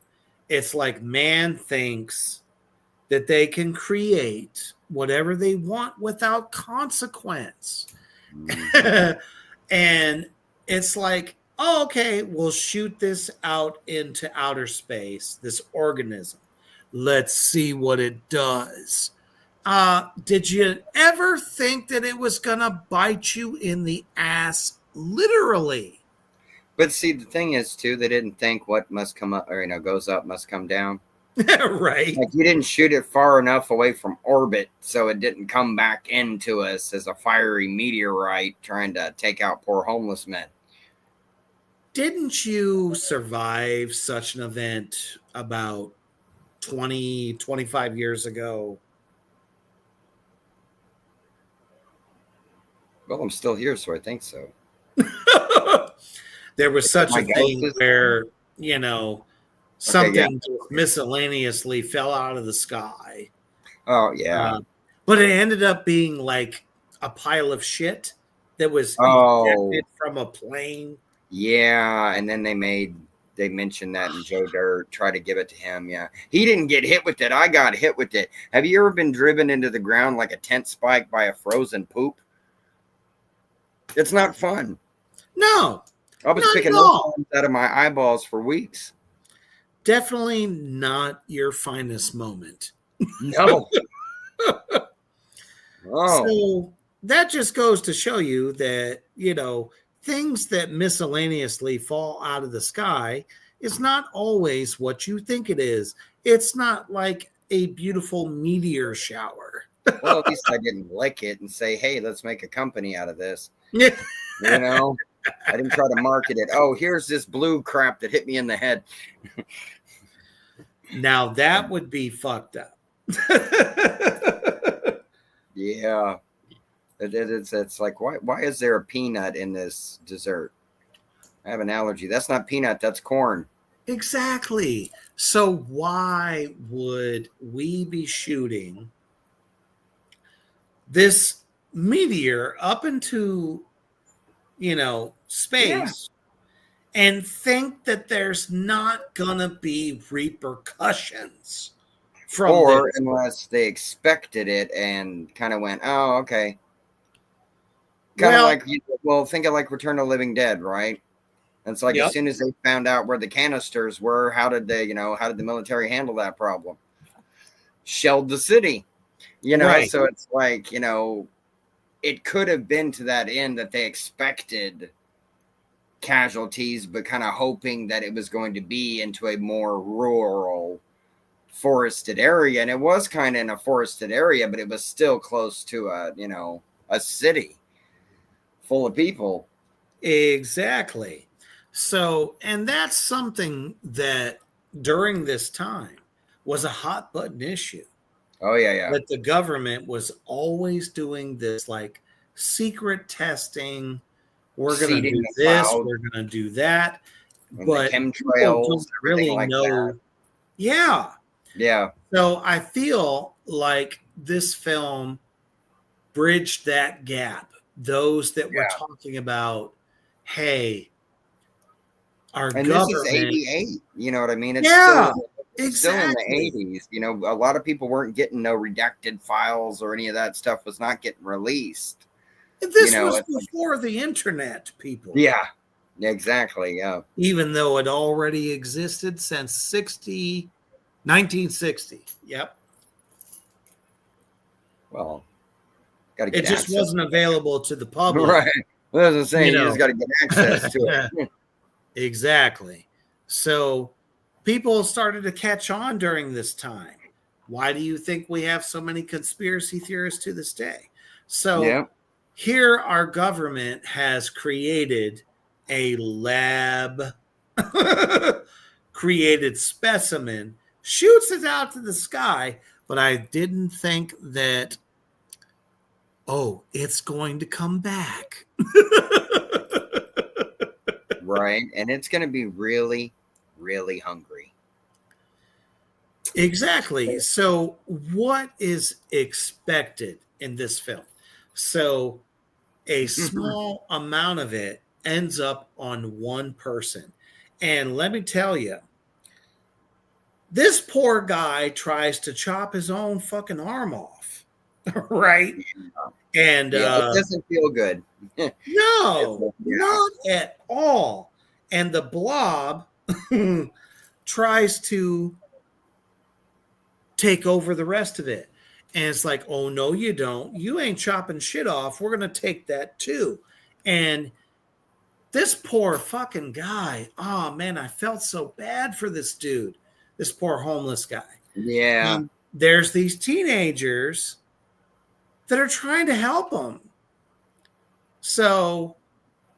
It's like man thinks that they can create whatever they want without consequence. Mm-hmm. And it's like, oh, okay, we'll shoot this out into outer space, this organism. Let's see what it does. Did you ever think that it was gonna bite you in the ass, literally? But see, the thing is, too, they didn't think what must come up, or goes up must come down. Right. Like, you didn't shoot it far enough away from orbit, so it didn't come back into us as a fiery meteorite trying to take out poor homeless men. Didn't you survive such an event about 20, 25 years ago? Well, I'm still here, so I think so. There was such My a thing ghost is where, something yeah. just miscellaneously fell out of the sky. Oh, yeah. But it ended up being like a pile of shit that was ejected from a plane. Yeah, and then they mentioned that, and Joe Dirt tried to give it to him. Yeah, he didn't get hit with it. I got hit with it. Have you ever been driven into the ground like a tent spike by a frozen poop? It's not fun. No, I was picking those out of my eyeballs for weeks. Definitely not your finest moment. No. So that just goes to show you that, things that miscellaneously fall out of the sky is not always what you think it is. It's not like a beautiful meteor shower. Well, at least I didn't lick it and say, hey, let's make a company out of this. Yeah. I didn't try to market it. Oh, here's this blue crap that hit me in the head. Now that would be fucked up. Yeah. It's like, why is there a peanut in this dessert? I have an allergy. That's not peanut, that's corn. Exactly. So why would we be shooting this meteor up into, space and think that there's not gonna be repercussions from or this? Unless they expected it and kind of went, oh, okay. Kind of like, think of like Return of the Living Dead, right? And it's like, as soon as they found out where the canisters were, how did the military handle that problem? Shelled the city, Right. So it's like, it could have been to that end that they expected casualties, but kind of hoping that it was going to be into a more rural, forested area. And it was kind of in a forested area, but it was still close to a city full of people. Exactly. So, and that's something that during this time was a hot button issue. Oh, yeah. But the government was always doing this like secret testing. We're going to do this. We're going to do that. And but the chemtrails, don't really like know. that. Yeah. Yeah. So I feel like this film bridged that gap. Those that were talking about, hey, our government. This is 88. You know what I mean? It's still in the 80s. A lot of people weren't getting no redacted files or any of that stuff was not getting released. This was before the internet, people. Yeah, exactly. Yeah. Even though it already existed since 1960. Yep. Well, got to get it just wasn't available to the public. Right. Well, as I was saying, you just got to get access to it. Exactly. So people started to catch on during this time. Why do you think we have so many conspiracy theorists to this day? So here our government has created a lab created specimen, shoots it out to the sky, but I didn't think that, it's going to come back. Right. And it's going to be really, really hungry. Exactly. So what is expected in this film? So a small amount of it ends up on one person. And let me tell you, this poor guy tries to chop his own fucking arm off. Right? And it doesn't feel good. No, not at all. And the Blob tries to take over the rest of it. And it's like, oh, no, you don't. You ain't chopping shit off. We're going to take that too. And this poor fucking guy, oh, man, I felt so bad for this dude, this poor homeless guy. Yeah. There's these teenagers that are trying to help him. So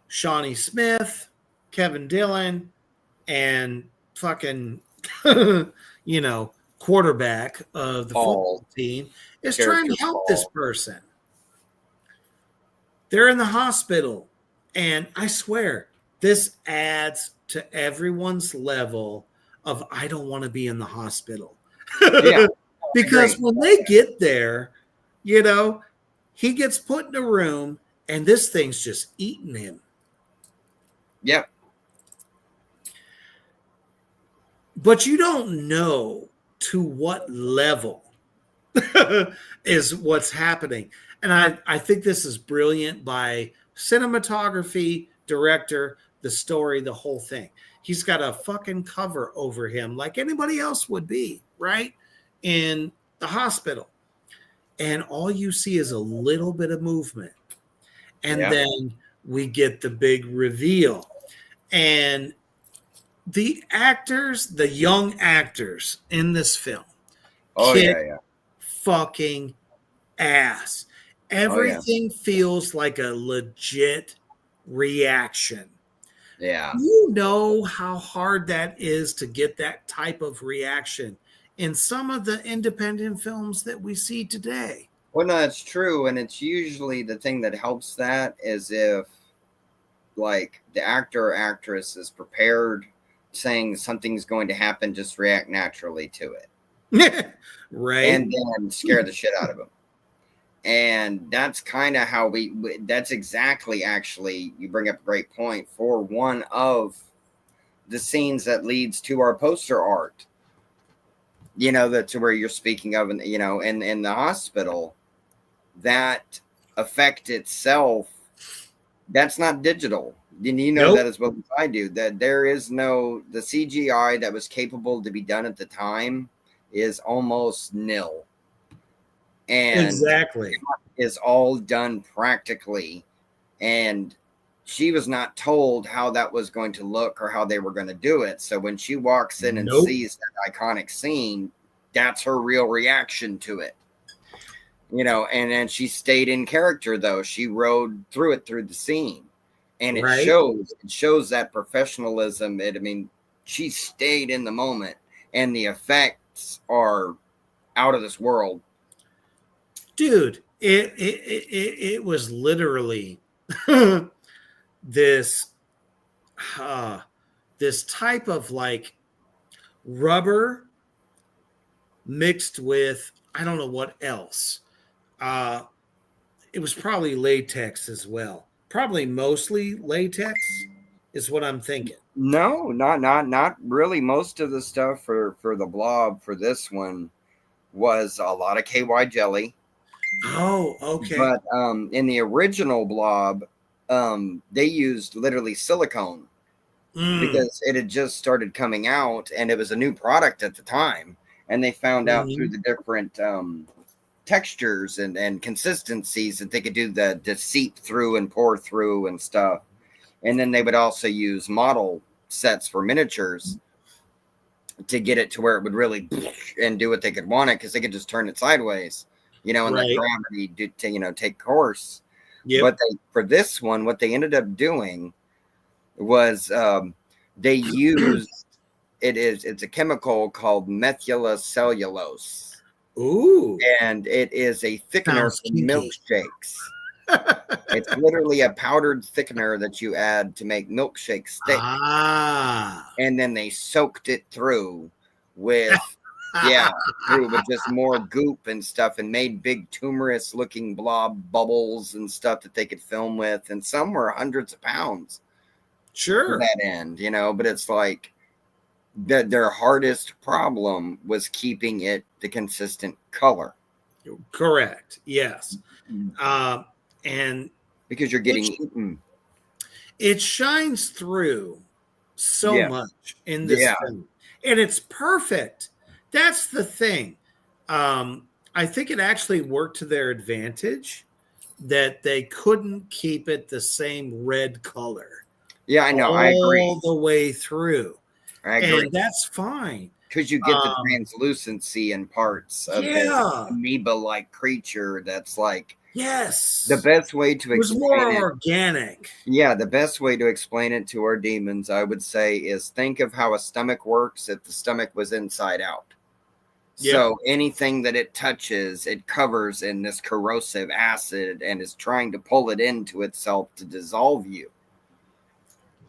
Shawnee Smith, Kevin Dillon, and fucking, quarterback of the football team is trying to help this person. They're in the hospital. And I swear, this adds to everyone's level of, I don't want to be in the hospital. Yeah. Because when they get there, he gets put in a room and this thing's just eating him. Yep. But you don't know to what level is what's happening. And I think this is brilliant by cinematography, director, the story, the whole thing. He's got a fucking cover over him like anybody else would be, right? In the hospital. And all you see is a little bit of movement. And then we get the big reveal. And the actors, the young actors in this film, fucking ass. Everything feels like a legit reaction. Yeah. You know how hard that is to get that type of reaction in some of the independent films that we see today. Well, no, it's true. And it's usually the thing that helps that is if, like, the actor or actress is prepared, saying something's going to happen, just react naturally to it. Right. And then scare the shit out of them. And that's kind of how that's exactly, actually, you bring up a great point for one of the scenes that leads to our poster art. That's where you're speaking of, in the hospital, that effect itself, that's not digital. Nope. That as well as I do, that there is the CGI that was capable to be done at the time is almost nil. And exactly is all done practically. And she was not told how that was going to look or how they were going to do it. So when she walks in and sees that iconic scene, that's her real reaction to it. And then she stayed in character, though. She rode through the scene. And it shows that professionalism. She stayed in the moment, and the effects are out of this world. Dude, it was literally this type of like rubber mixed with I don't know what else. It was probably latex as well. Probably mostly latex is what I'm thinking. No, not really. Most of the stuff for the Blob for this one was a lot of KY jelly. Oh, okay. But in the original Blob, they used literally silicone because it had just started coming out and it was a new product at the time. And they found out through the different textures and consistencies that they could do the seep through and pour through and stuff. And then they would also use model sets for miniatures to get it to where it would really and do what they could want it, because they could just turn it sideways, and let gravity take course. Yep. But for this one, what they ended up doing was they used it's a chemical called methylcellulose. Ooh. And it is a thickener for milkshakes. It's literally a powdered thickener that you add to make milkshakes thick. And then they soaked it through with with just more goop and stuff, and made big tumorous looking blob bubbles and stuff that they could film with. And some were hundreds of pounds. Sure. To that end, but it's like their hardest problem was keeping it the consistent color. Correct. Yes. And because you're getting eaten. It shines through so much in this film. And it's perfect. That's the thing. I I think it actually worked to their advantage that they couldn't keep it the same red color. Yeah, I know. I agree. All the way through. I agree. And that's fine. Because you get the translucency in parts of this amoeba-like creature that's like... Yes. The best way to it was explain more it... organic. Yeah, the best way to explain it to our demons, I would say, is think of how a stomach works if the stomach was inside out. Yep. So anything that it touches, it covers in this corrosive acid and is trying to pull it into itself to dissolve you.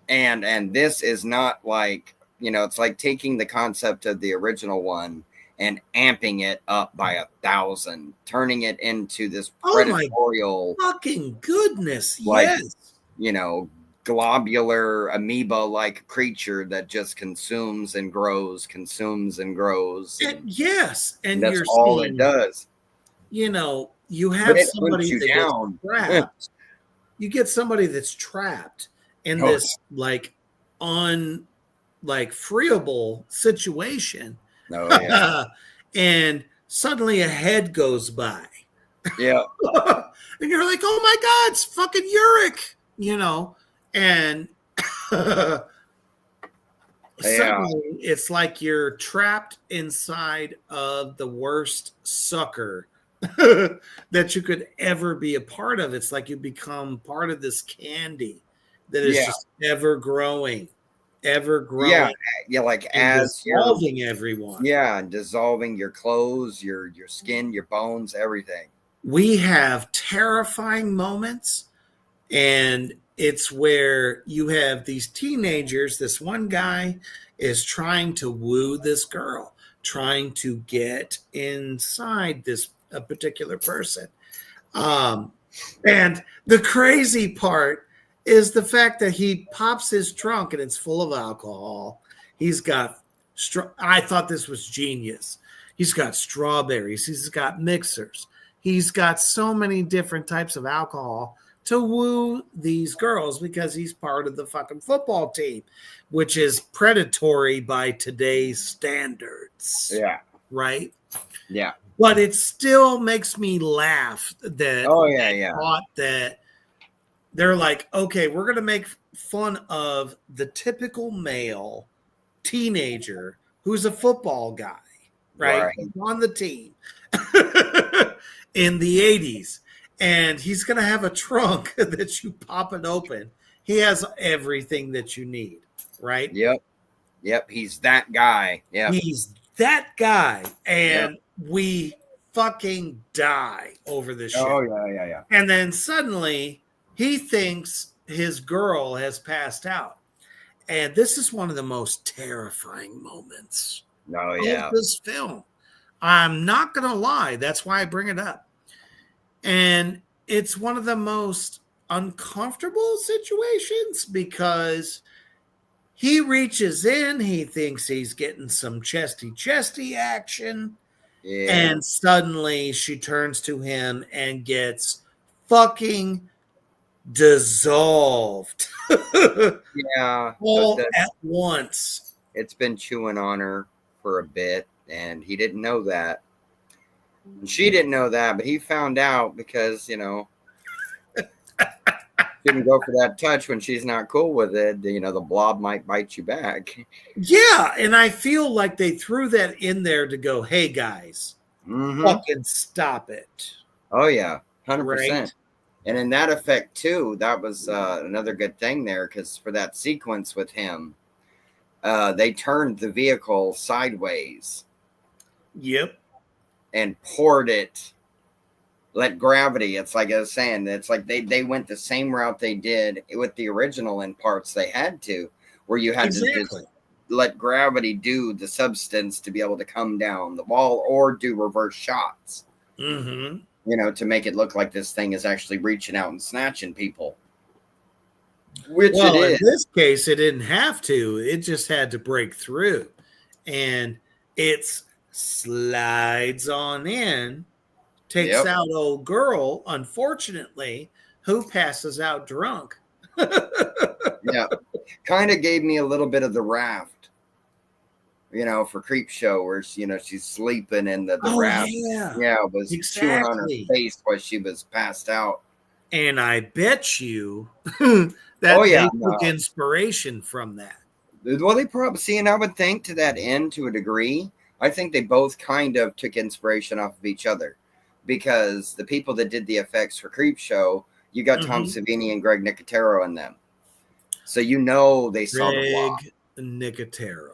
And this is not like, you know, it's like taking the concept of the original one and amping it up by 1,000, turning it into this predatorial... Oh my fucking goodness, like, yes. You know, globular amoeba-like creature that just consumes and grows. And yes, and that's you're all seeing, it does. You know, you have somebody that down. gets trapped. You get somebody that's trapped in this like freeable situation. Oh, yeah. And suddenly a head goes by. Yeah. And you're like, oh my God, it's fucking Uric, you know? And suddenly it's like you're trapped inside of the worst sucker that you could ever be a part of. It's like you become part of this candy that is just ever growing. Like as dissolving everyone. Yeah, dissolving your clothes, your skin, your bones, everything. We have terrifying moments, and it's where you have these teenagers. This one guy is trying to woo this girl, trying to get inside this particular person. And the crazy part is the fact that he pops his trunk and it's full of alcohol. He's got, I thought this was genius. He's got strawberries. He's got mixers. He's got so many different types of alcohol to woo these girls because he's part of the fucking football team, which is predatory by today's standards. Yeah. Right? Yeah. But it still makes me laugh that thought that they're like, okay, we're going to make fun of the typical male teenager who's a football guy, right? He's on the team in the 80s. And he's going to have a trunk that you pop it open. He has everything that you need, right? Yep. He's that guy. Yeah. He's that guy. And we fucking die over this shit. Oh, yeah. And then suddenly he thinks his girl has passed out. And this is one of the most terrifying moments of this film. I'm not going to lie. That's why I bring it up. And it's one of the most uncomfortable situations because he reaches in, he thinks he's getting some chesty action. Yeah. And suddenly she turns to him and gets fucking dissolved. All at once. It's been chewing on her for a bit, and he didn't know that. And she didn't know that, but he found out because, you know, didn't go for that touch when she's not cool with it. You know, the blob might bite you back. Yeah, and I feel like they threw that in there to go, hey, guys, fucking stop it. Oh, yeah, 100%. Right? And in that effect, too, that was another good thing there because for that sequence with him, they turned the vehicle sideways. Yep. And poured it, let gravity. It's like I was saying, it's like they went the same route they did with the original in parts. They had to, where you had to just let gravity do the substance to be able to come down the wall or do reverse shots. Mm-hmm. You know, to make it look like this thing is actually reaching out and snatching people. Which it is. In this case, it didn't have to. It just had to break through. And it's slides on in, takes out old girl, unfortunately, who passes out drunk. Yeah. Kind of gave me a little bit of the Raft. for Creep Show, where she's sleeping and the Oh, raft, yeah. was chewing on her Exactly. face while she was passed out. And I bet you Oh, that yeah, they took inspiration from that. Well, they probably and I would think to that end, to a degree, I think they both kind of took inspiration off of each other, because the people that did the effects for Creep Show, you got Tom Savini and Greg Nicotero in them, so they saw the Blob. Nicotero.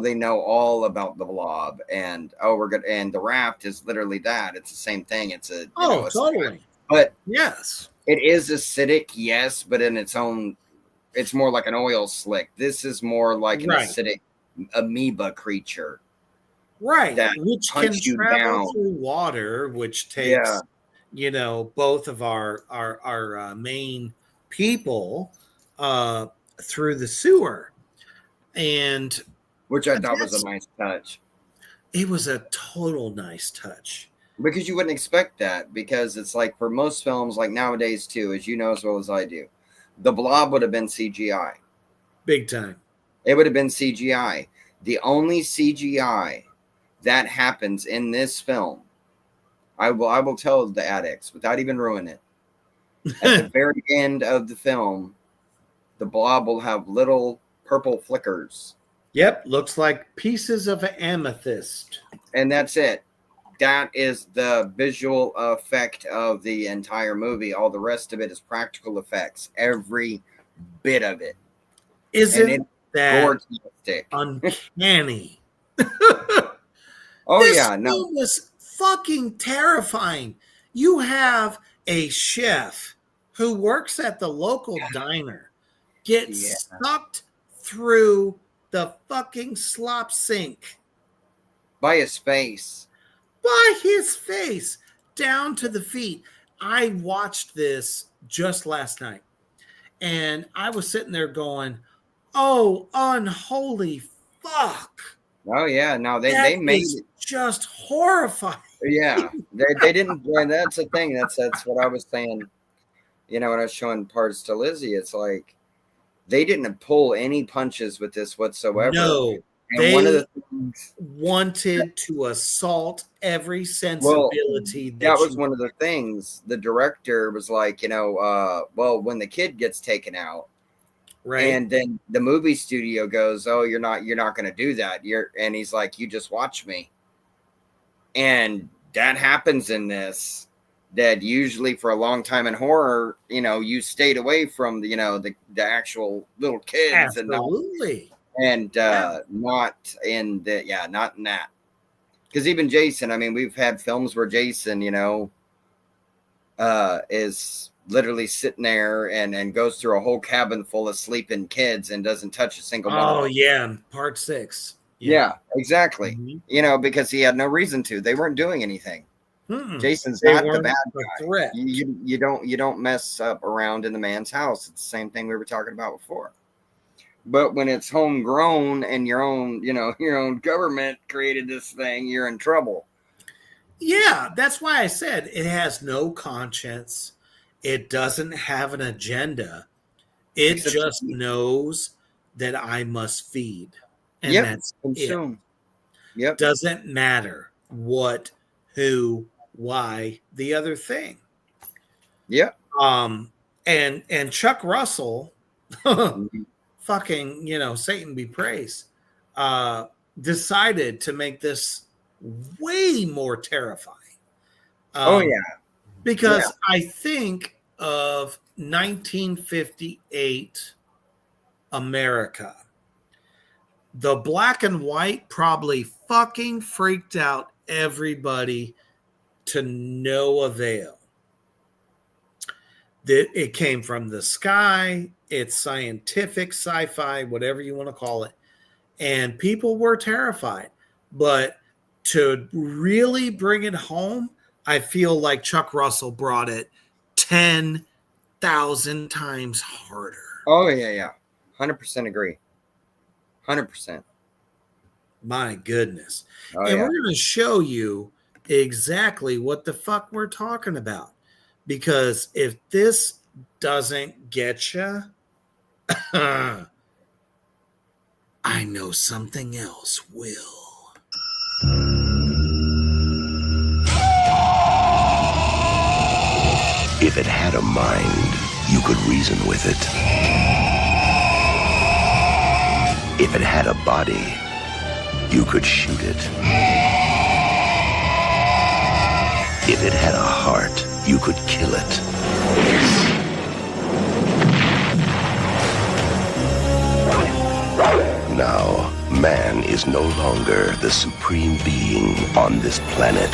They know all about the Blob, and we're good. And the raft is literally that. It's the same thing. It's a totally. But yes, it is acidic, yes, but in its own. It's more like an oil slick. This is more like an acidic amoeba creature. Right. Which can travel through water, which takes, both of our main people through the sewer. And which I thought was a nice touch. It was a total nice touch. Because you wouldn't expect that, because it's like for most films, like nowadays too, as you know as well as I do, the Blob would have been CGI. Big time. It would have been CGI. The only CGI that happens in this film, I will tell the addicts without even ruining it. At the very end of the film, the Blob will have little purple flickers. Yep, looks like pieces of amethyst. And that's it. That is the visual effect of the entire movie. All the rest of it is practical effects. Every bit of it. Isn't that uncanny? Oh, this yeah. No. film was fucking terrifying. You have a chef who works at the local diner get sucked through the fucking slop sink. By his face. By his face. Down to the feet. I watched this just last night. And I was sitting there going, oh, unholy fuck. Oh, yeah. No, they made it just horrifying. Yeah. They didn't. That's the thing. That's what I was saying. When I was showing parts to Lizzie, it's like they didn't pull any punches with this whatsoever. No. And they one of the things, wanted to assault every sensibility. That was one of the things. The director was like, when the kid gets taken out, right? And then the movie studio goes, "Oh, you're not going to do that." And he's like, "You just watch me." And that happens in this. That usually for a long time in horror, you stayed away from the actual little kids. Absolutely. And not in that, because even Jason, I mean, we've had films where Jason is literally sitting there and goes through a whole cabin full of sleeping kids and doesn't touch a single one of them. Yeah, part 6. Yeah, exactly. Because he had no reason to. They weren't doing anything. Jason's not the bad guy. Threat. You don't mess up around in the man's house. It's the same thing we were talking about before. But when it's homegrown and your own government created this thing, you're in trouble. Yeah, that's why I said it has no conscience. It doesn't have an agenda. It just knows that I must feed. And that's consume. Yep. Doesn't matter what, who, why, the other thing. Yep. And Chuck Russell fucking, Satan be praised, decided to make this way more terrifying. Because I think of 1958 America. The black and white probably fucking freaked out everybody to no avail. It came from the sky. It's scientific, sci-fi, whatever you want to call it. And people were terrified. But to really bring it home, I feel like Chuck Russell brought it 10,000 times harder. Oh, yeah. 100% agree. 100%. My goodness. And we're going to show you exactly what the fuck we're talking about. Because if this doesn't get you, I know something else will. If it had a mind, you could reason with it. If it had a body, you could shoot it. If it had a heart, you could kill it. Now, man is no longer the supreme being on this planet.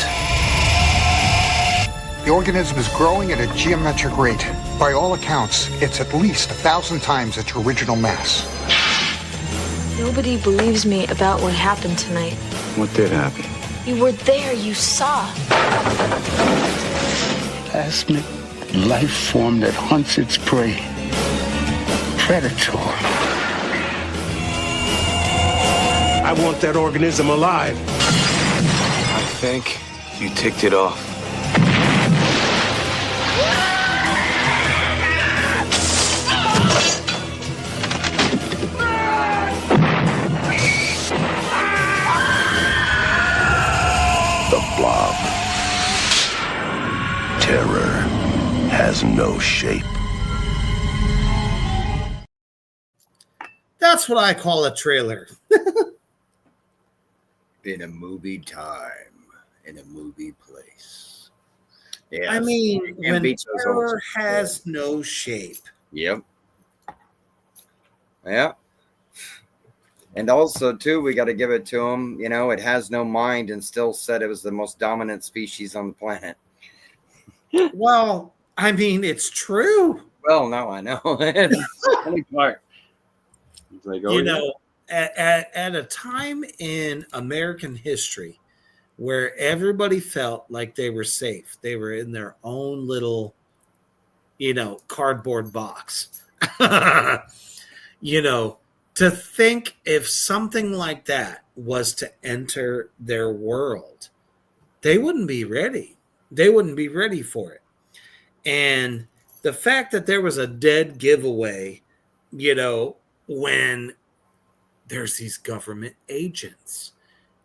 The organism is growing at a geometric rate. By all accounts, it's at least 1,000 times its original mass. Nobody believes me about what happened tonight. What did happen? You were there, you saw. Plasmic life form that hunts its prey. Predator. I want that organism alive. I think you ticked it off. The Blob. Terror has no shape. That's what I call a trailer. In a movie time, in a movie place. Yeah, I mean, when terror has no shape. Yep. Yeah. And also, too, we got to give it to him. You know, it has no mind and still said it was the most dominant species on the planet. Well, I mean, it's true. Well, no, I know. It's the funny part. It's like, oh, you know, at a time in American history where everybody felt like they were safe, they were in their own little, you know, cardboard box. You know, to think if something like that was to enter their world, they wouldn't be ready. They wouldn't be ready for it. And the fact that there was a dead giveaway, you know, when there's these government agents.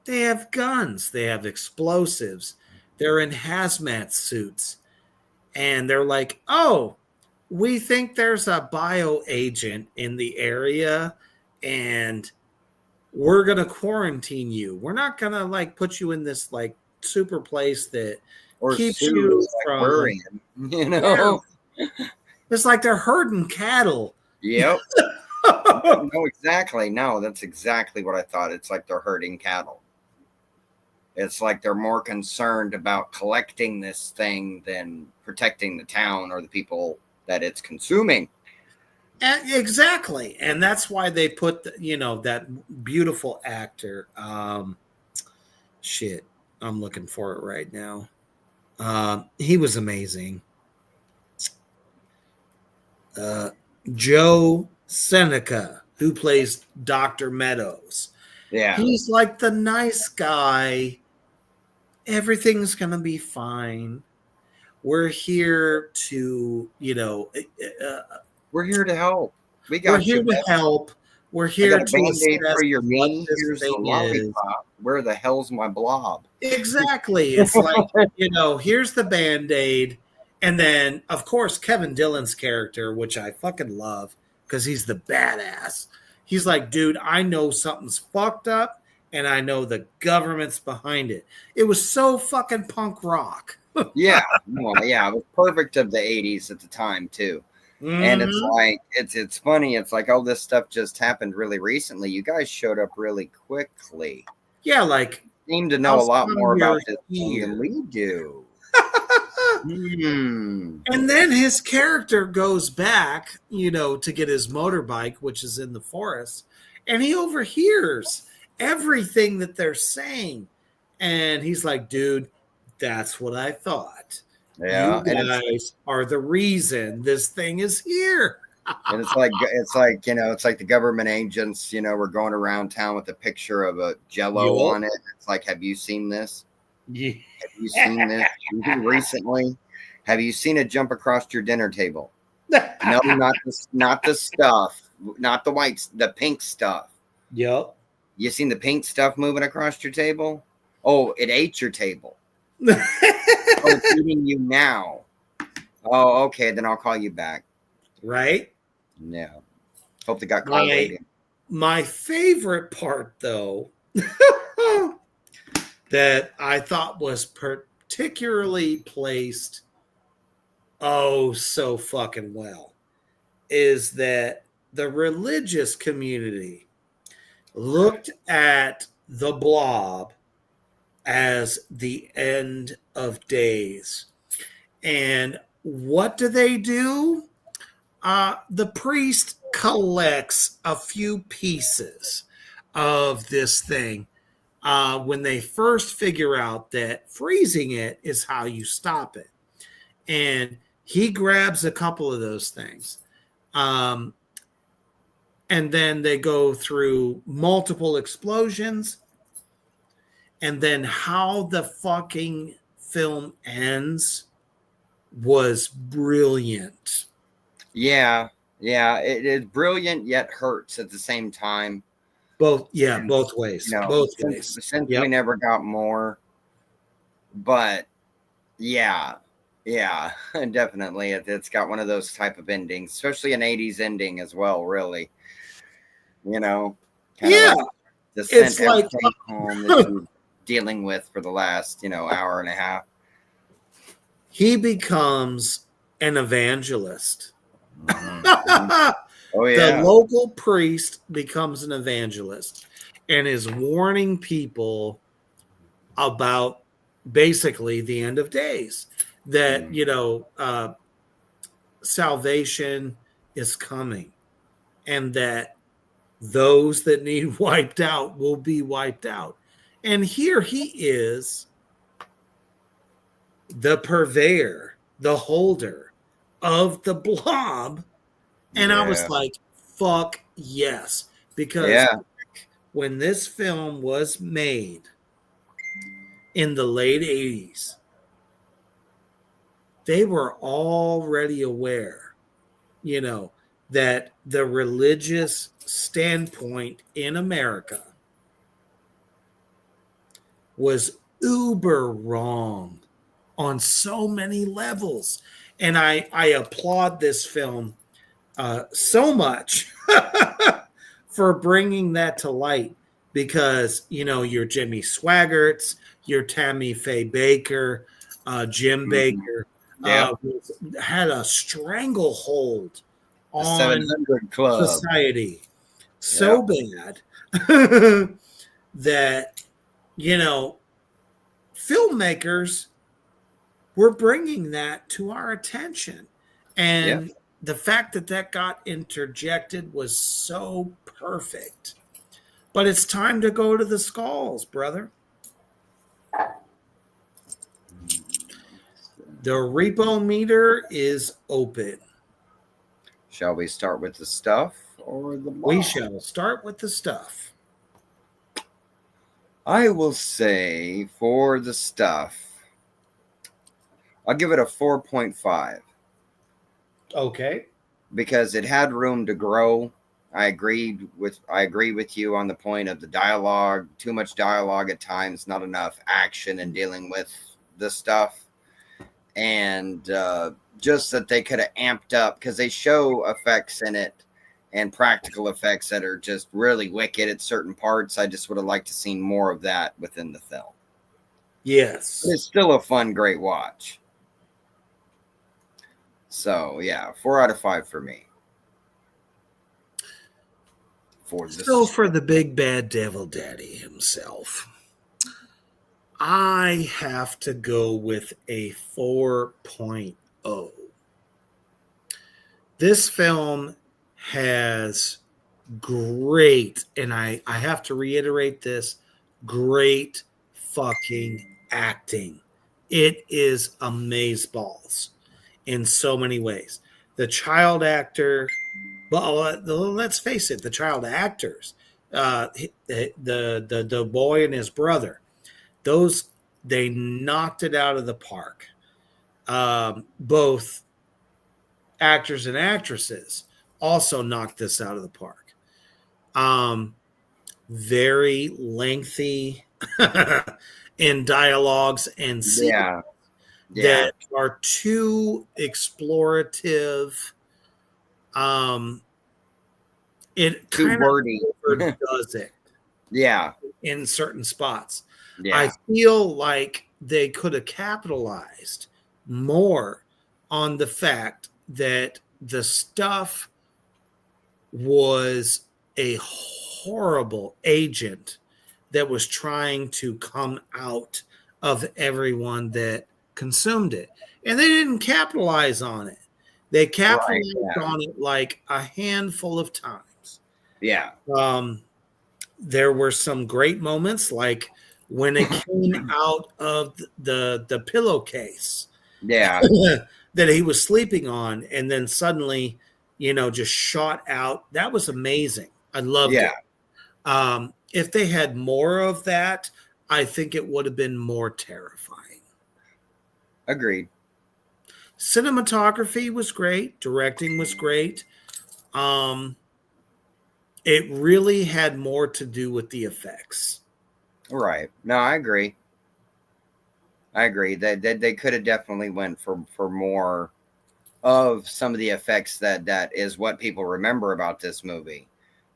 They have guns. They have explosives. They're in hazmat suits. And they're like, oh, we think there's a bio agent in the area and we're going to quarantine you. We're not going to like put you in this like super place that or keeps you like from worrying, you know? Yeah. It's like they're herding cattle. Yep. No, exactly. No, that's exactly what I thought. It's like they're herding cattle. It's like they're more concerned about collecting this thing than protecting the town or the people that it's consuming. Exactly. And that's why they put, you know, that beautiful actor. Shit, I'm looking for it right now. He was amazing. Joe Seneca, who plays Dr. Meadows. Yeah. He's like the nice guy. Everything's going to be fine. We're here to, you know, we're here to help. We're here to help. We're here to Band-Aid assess for your what knee. this Here's the thing lollipop. Where the hell's my blob? Exactly. It's like, you know, here's the Band-Aid. And then, of course, Kevin Dillon's character, which I fucking love because he's the badass. He's like, dude, I know something's fucked up and I know the government's behind it. It was so fucking punk rock. Yeah. Well, yeah. It was perfect of the 80s at the time, too. Mm-hmm. And it's like, it's funny. It's like, oh, this stuff just happened really recently. You guys showed up really quickly. Yeah, like. Seem to know a lot more about this than we do. And then his character goes back, you know, to get his motorbike, which is in the forest, and he overhears everything that they're saying. And he's like, dude, that's what I thought. Yeah. You guys are the reason this thing is here. And it's like, you know, it's like the government agents, you know, were going around town with a picture of a Jello on it. It's like, have you seen this? Yeah. Have you seen this recently? Have you seen it jump across your dinner table? No, not the stuff, not the white, the pink stuff. Yep. You seen the pink stuff moving across your table? Oh, it ate your table. Oh, it's eating you now. Oh, okay. Then I'll call you back. Right? Yeah. Hope they got call waiting. My favorite part, though, that I thought was particularly placed so fucking well, is that the religious community looked at the Blob as the end of days. And what do? The priest collects a few pieces of this thing when they first figure out that freezing it is how you stop it. And he grabs a couple of those things. And then they go through multiple explosions. And then how the fucking film ends was brilliant. Yeah. It is brilliant yet hurts at the same time. Both ways. Both ways. Since we never got more. But yeah, definitely. It's got one of those type of endings, especially an 80s ending as well, really. Like the it's like home that you're dealing with for the last, hour and a half. He becomes an evangelist. Oh, yeah. The local priest becomes an evangelist and is warning people about basically the end of days, that salvation is coming, and that those that need wiped out will be wiped out. And here he is, the purveyor, the holder of the Blob. And I was like, fuck yes. Because when this film was made in the late 80s, they were already aware, that the religious standpoint in America was uber wrong on so many levels. And I applaud this film so much for bringing that to light, because your Jimmy Swaggarts, your Tammy Faye Baker, Jim Baker had a stranglehold on society so bad that filmmakers were bringing that to our attention. And the fact that got interjected was so perfect. But it's time to go to the skulls, brother. The repo meter is open. Shall we start with the stuff or the Blob? We shall start with the stuff. I will say for the stuff, I'll give it a 4.5. Okay. Because it had room to grow. I agree with you on the point of the dialogue. Too much dialogue at times, not enough action in dealing with the stuff. And just that they could have amped up, because they show effects in it and practical effects that are just really wicked at certain parts. I just would have liked to see more of that within the film. Yes. But it's still a fun, great watch. So, 4 out of 5 for me. For the big bad devil daddy himself, I have to go with a 4.0. This film has great, and I have to reiterate this, great fucking acting. It is amazeballs in so many ways. The child actor, well, let's face it, the child actors, the boy and his brother, they knocked it out of the park. Both actors and actresses also knocked this out of the park. very lengthy in dialogues and Yeah. that are too explorative. It Too kind of wordy. overdoes it. Yeah. In certain spots. I Yeah. feel like they could have capitalized more on the fact that the stuff was a horrible agent that was trying to come out of everyone that consumed it. And they didn't capitalize on it. They capitalized on it like a handful of times. Yeah. There were some great moments, like when it came out of the pillowcase Yeah. that he was sleeping on, and then suddenly, just shot out. That was amazing. I loved Yeah. it. If they had more of that, I think it would have been more terrifying. Agreed. Cinematography was great. Directing was great. It really had more to do with the effects. Right. No, I agree. They could have definitely went for more of some of the effects that is what people remember about this movie.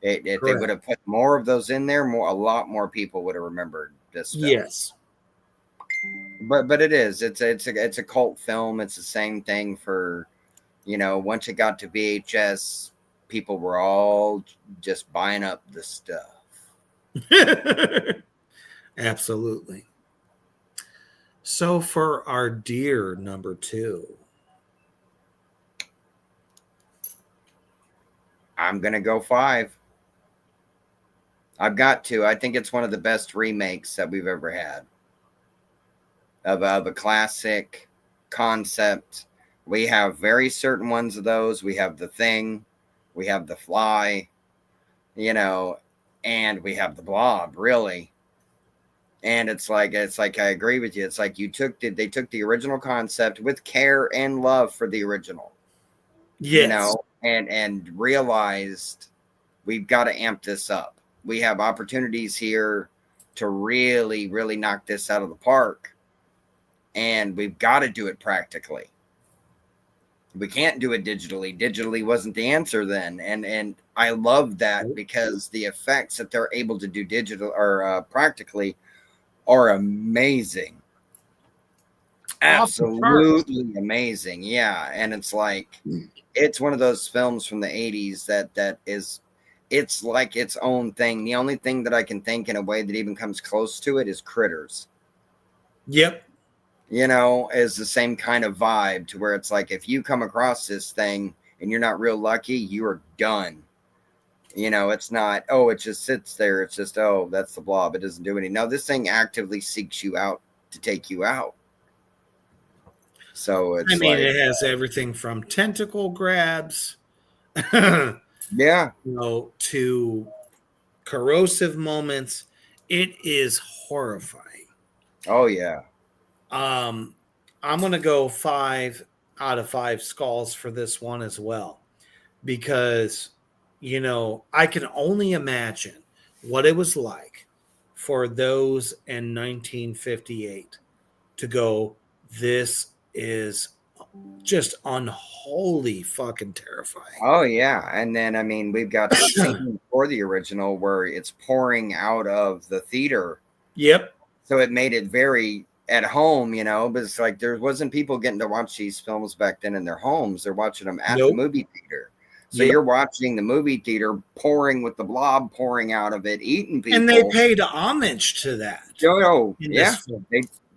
If they would have put more of those in there, a lot more people would have remembered this film. Yes. But it's a cult film. It's the same thing for, once it got to VHS, people were all just buying up the stuff. Absolutely. So for our dear number 2, I'm gonna go 5. I've got to. I think it's one of the best remakes that we've ever had of a classic concept. We have very certain ones of those. We have The Thing, we have The Fly, and we have The Blob, really. And it's like I agree with you. It's like they took the original concept with care and love for the original. Yes. And realized we've got to amp this up. We have opportunities here to really, really knock this out of the park. And we've got to do it practically. We can't do it digitally. Digitally wasn't the answer then. And I love that because the effects that they're able to do digital or practically are amazing. Absolutely amazing. Yeah. And it's like, it's one of those films from the 80s that is, it's like its own thing. The only thing that I can think in a way that even comes close to it is Critters. Yep. Is the same kind of vibe to where it's like, if you come across this thing and you're not real lucky, you are done. It's not, it just sits there. It's just, that's the Blob. It doesn't do anything. No, this thing actively seeks you out to take you out. So it's it has everything from tentacle grabs, yeah, to corrosive moments. It is horrifying. Oh yeah. I'm gonna go 5 out of 5 skulls for this one as well, because I can only imagine what it was like for those in 1958 to go, this is just unholy fucking terrifying. Oh yeah. And then we've got the scene for the original where it's pouring out of the theater. Yep. So it made it very at home, but it's like there wasn't people getting to watch these films back then in their homes. They're watching them at the movie theater. So you're watching the movie theater pouring with the Blob pouring out of it, eating people. And they paid homage to that.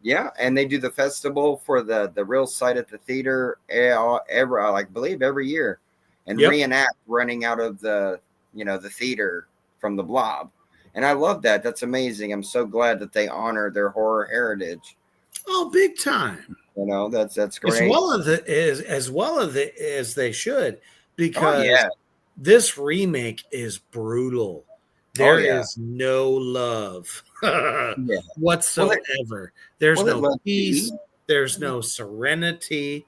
Yeah. And they do the festival for the real site at the theater I believe every year, and reenact running out of the theater from the Blob. And I love that. That's amazing. I'm so glad that they honor their horror heritage. Oh, big time. That's great. As well as they should, because this remake is brutal. There is no love whatsoever. There's no peace. There's no serenity.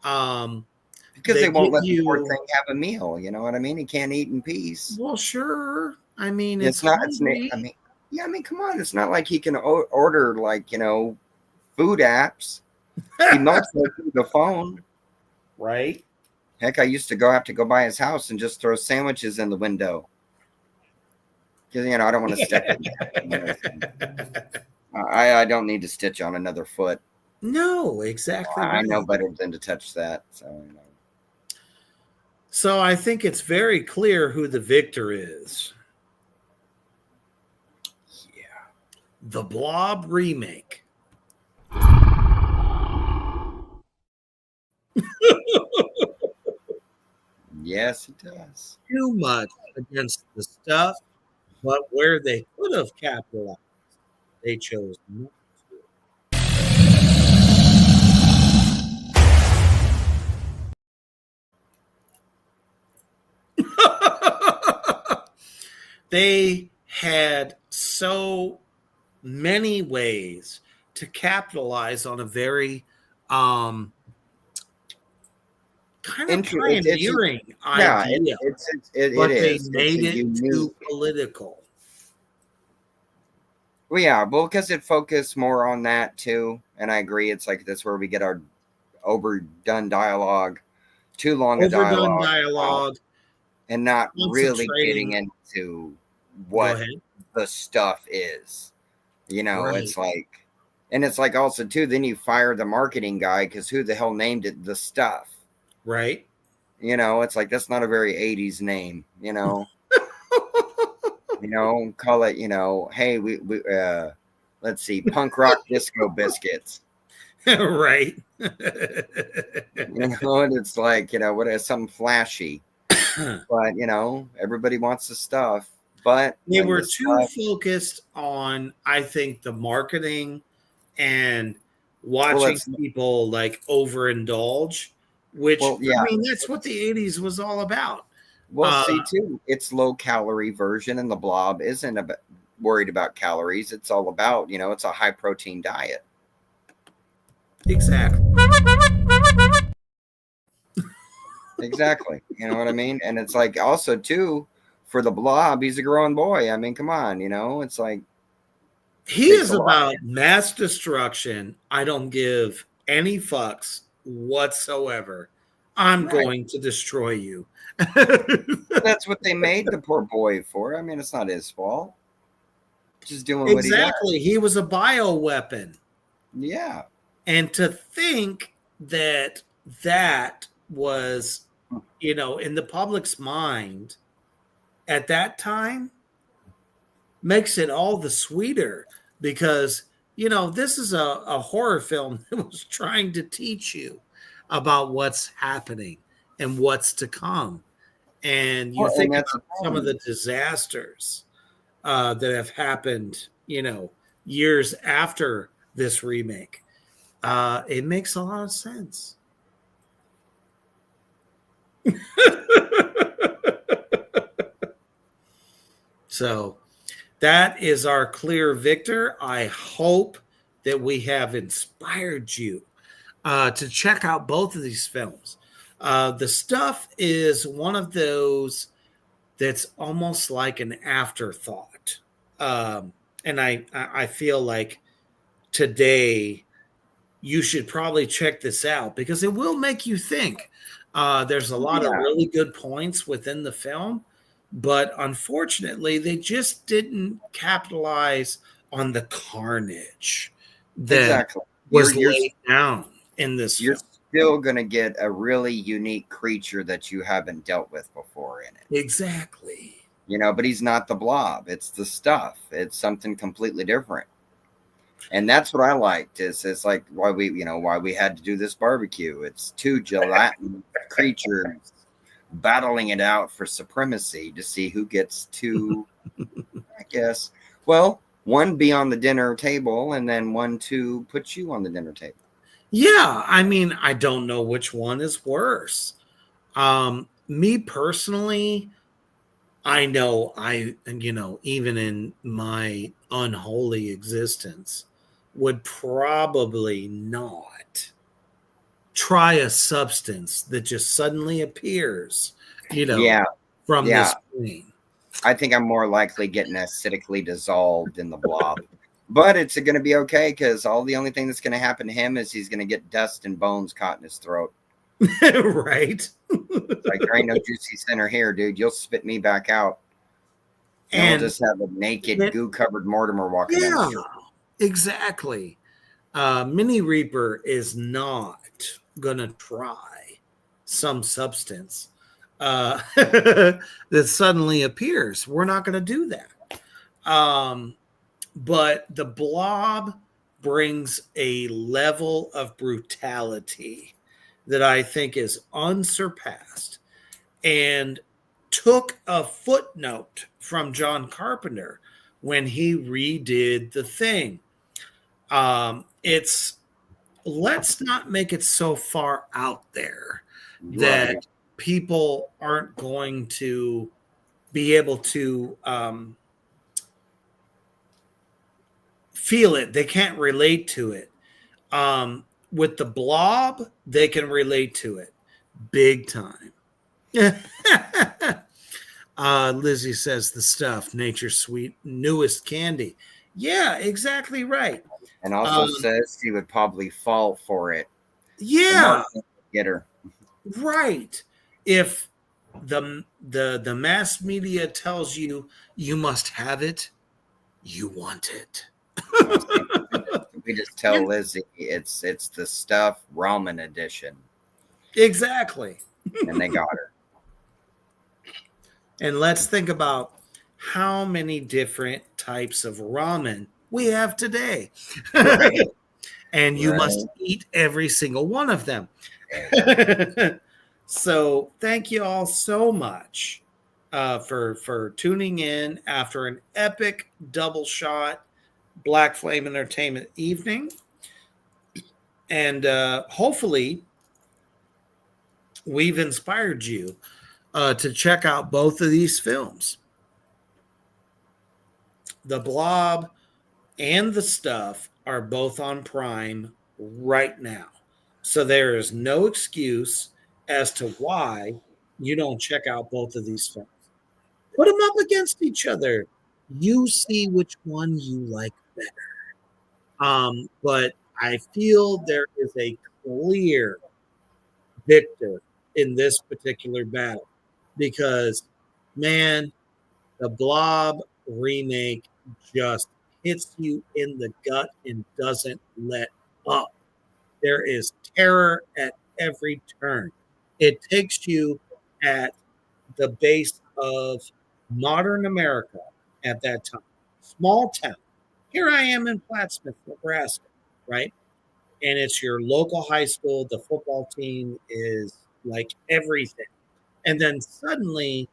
Because they won't let the poor thing have a meal. You know what I mean? He can't eat in peace. Well, sure. I mean, It's not. It's. I mean, yeah. I mean, come on. It's not like he can order like food apps. He mostly through the phone, right? Heck, I used to have to go by his house and just throw sandwiches in the window because I don't want to stick it. I don't need to stitch on another foot. No, exactly. I know better than to touch that. So I think it's very clear who the victor is. Yeah. The Blob remake. Yes, it does. Too much against the stuff, but where they could have capitalized, they chose not to. They had so many ways to capitalize on a very kind of pioneering idea, but they made it too political. Well, yeah, because it focused more on that too, and I agree. It's like that's where we get our overdone dialogue, too long a dialogue, and not really getting into what the stuff is. Right. It's like, and it's like also too. Then you fire the marketing guy because who the hell named it the stuff? Right. It's like that's not a very 80s name. Call it, hey, we let's see, punk rock disco biscuits. Right. It's like, what is something flashy. But, everybody wants the stuff. But they were too focused on, I think, the marketing and watching people like overindulge, which I mean, that's what the 80s was all about. Well, see, too, it's low-calorie version, and the Blob isn't worried about calories. It's all about, it's a high-protein diet. Exactly. Exactly. You know what I mean? And it's like also, too, for the Blob, he's a growing boy. I mean, come on, it's like... He is about mass destruction. I don't give any fucks whatsoever. I'm going to destroy you. That's what they made the poor boy for. I mean, it's not his fault. Just doing what he does. Exactly. He was a bioweapon. Yeah. And to think that was, in the public's mind at that time makes it all the sweeter because, this is a horror film that was trying to teach you about what's happening and what's to come. And you think about some of the disasters that have happened, years after this remake. It makes a lot of sense. So that is our clear victor. I hope that we have inspired you to check out both of these films. The Stuff is one of those that's almost like an afterthought. And I feel like today you should probably check this out because it will make you think. There's a lot of really good points within the film, but unfortunately, they just didn't capitalize on the carnage that was laid down in this film. Still going to get a really unique creature that you haven't dealt with before in it. Exactly. But he's not the Blob. It's the Stuff. It's something completely different. And that's what I liked it's like why we had to do this barbecue. It's two gelatin creatures battling it out for supremacy to see who gets to, I guess. Well, one be on the dinner table and then one to put you on the dinner table. Yeah, I mean, I don't know which one is worse. Me personally, I know even in my unholy existence, would probably not try a substance that just suddenly appears, from the screen. I think I'm more likely getting acidically dissolved in the blob. But it's going to be okay because the only thing that's going to happen to him is he's going to get dust and bones caught in his throat. Right. Like, there ain't no juicy center here, dude. You'll spit me back out. And we'll just have a naked, goo-covered Mortimer walking down the street. Exactly. Mini Reaper is not going to try some substance that suddenly appears. We're not going to do that. But the blob brings a level of brutality that I think is unsurpassed, and took a footnote from John Carpenter when he redid The Thing. It's, let's not make it so far out there that people aren't going to be able to feel it. They can't relate to it. With the blob, they can relate to it big time. Lizzie says the stuff, nature's sweet, newest candy. Yeah, exactly right. And also says she would probably fall for it. Yeah. Get her. Right. If the mass media tells you you must have it, you want it. We just tell Lizzie it's the stuff ramen edition. Exactly. And they got her. And let's think about how many different types of ramen we have today. Right. And you must eat every single one of them. So thank you all so much for tuning in after an epic double shot Black Flame Entertainment evening. And hopefully we've inspired you to check out both of these films. The Blob and The Stuff are both on Prime right now. So there is no excuse as to why you don't check out both of these films. Put them up against each other. You see which one you like better. But I feel there is a clear victor in this particular battle because, man, the Blob remake just hits you in the gut and doesn't let up. There is terror at every turn. It takes you at the base of modern America at that time. Small town. Here I am in Plattsmouth, Nebraska, right? And it's your local high school. The football team is like everything. And then suddenly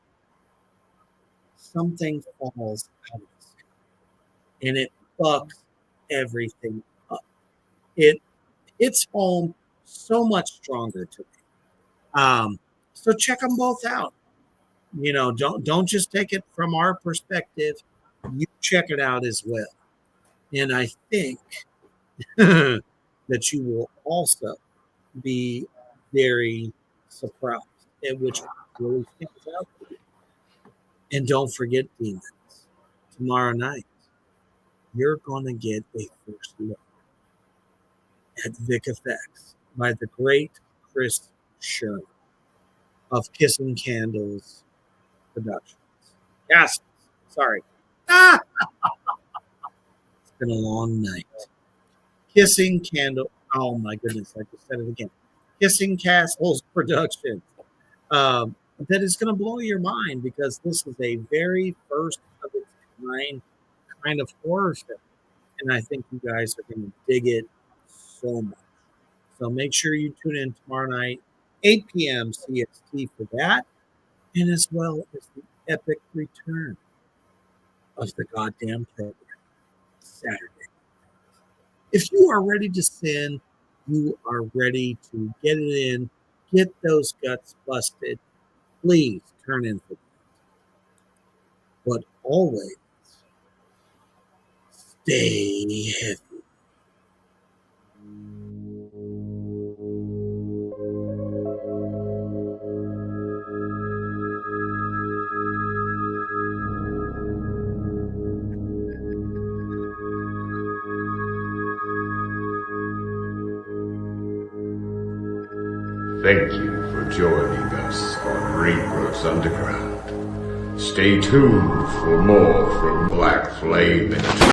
something falls out of the sky and it fucks everything up. It hits home so much stronger to me. So check them both out. You know, don't just take it from our perspective. You check it out as well. And I think that you will also be very surprised at which really sticks out. And don't forget, demons, tomorrow night, you're going to get a first look at Vic Effects by the great Chris Sherman of Kissing Candles Productions. Yes, sorry. It's been a long night. Kissing Candle. Oh my goodness, I just said it again. Kissing Castles Productions. That is going to blow your mind because this is a very first of its kind of horror film. And I think you guys are going to dig it so much. So make sure you tune in tomorrow night, 8 p.m. CST for that. And as well as the epic return of the goddamn program Saturday. If you are ready to sin, you are ready to get it in, get those guts busted, please turn in for that. But always stay heavy. Thank you for joining us on Greenbrooks Underground. Stay tuned for more from Black Flame and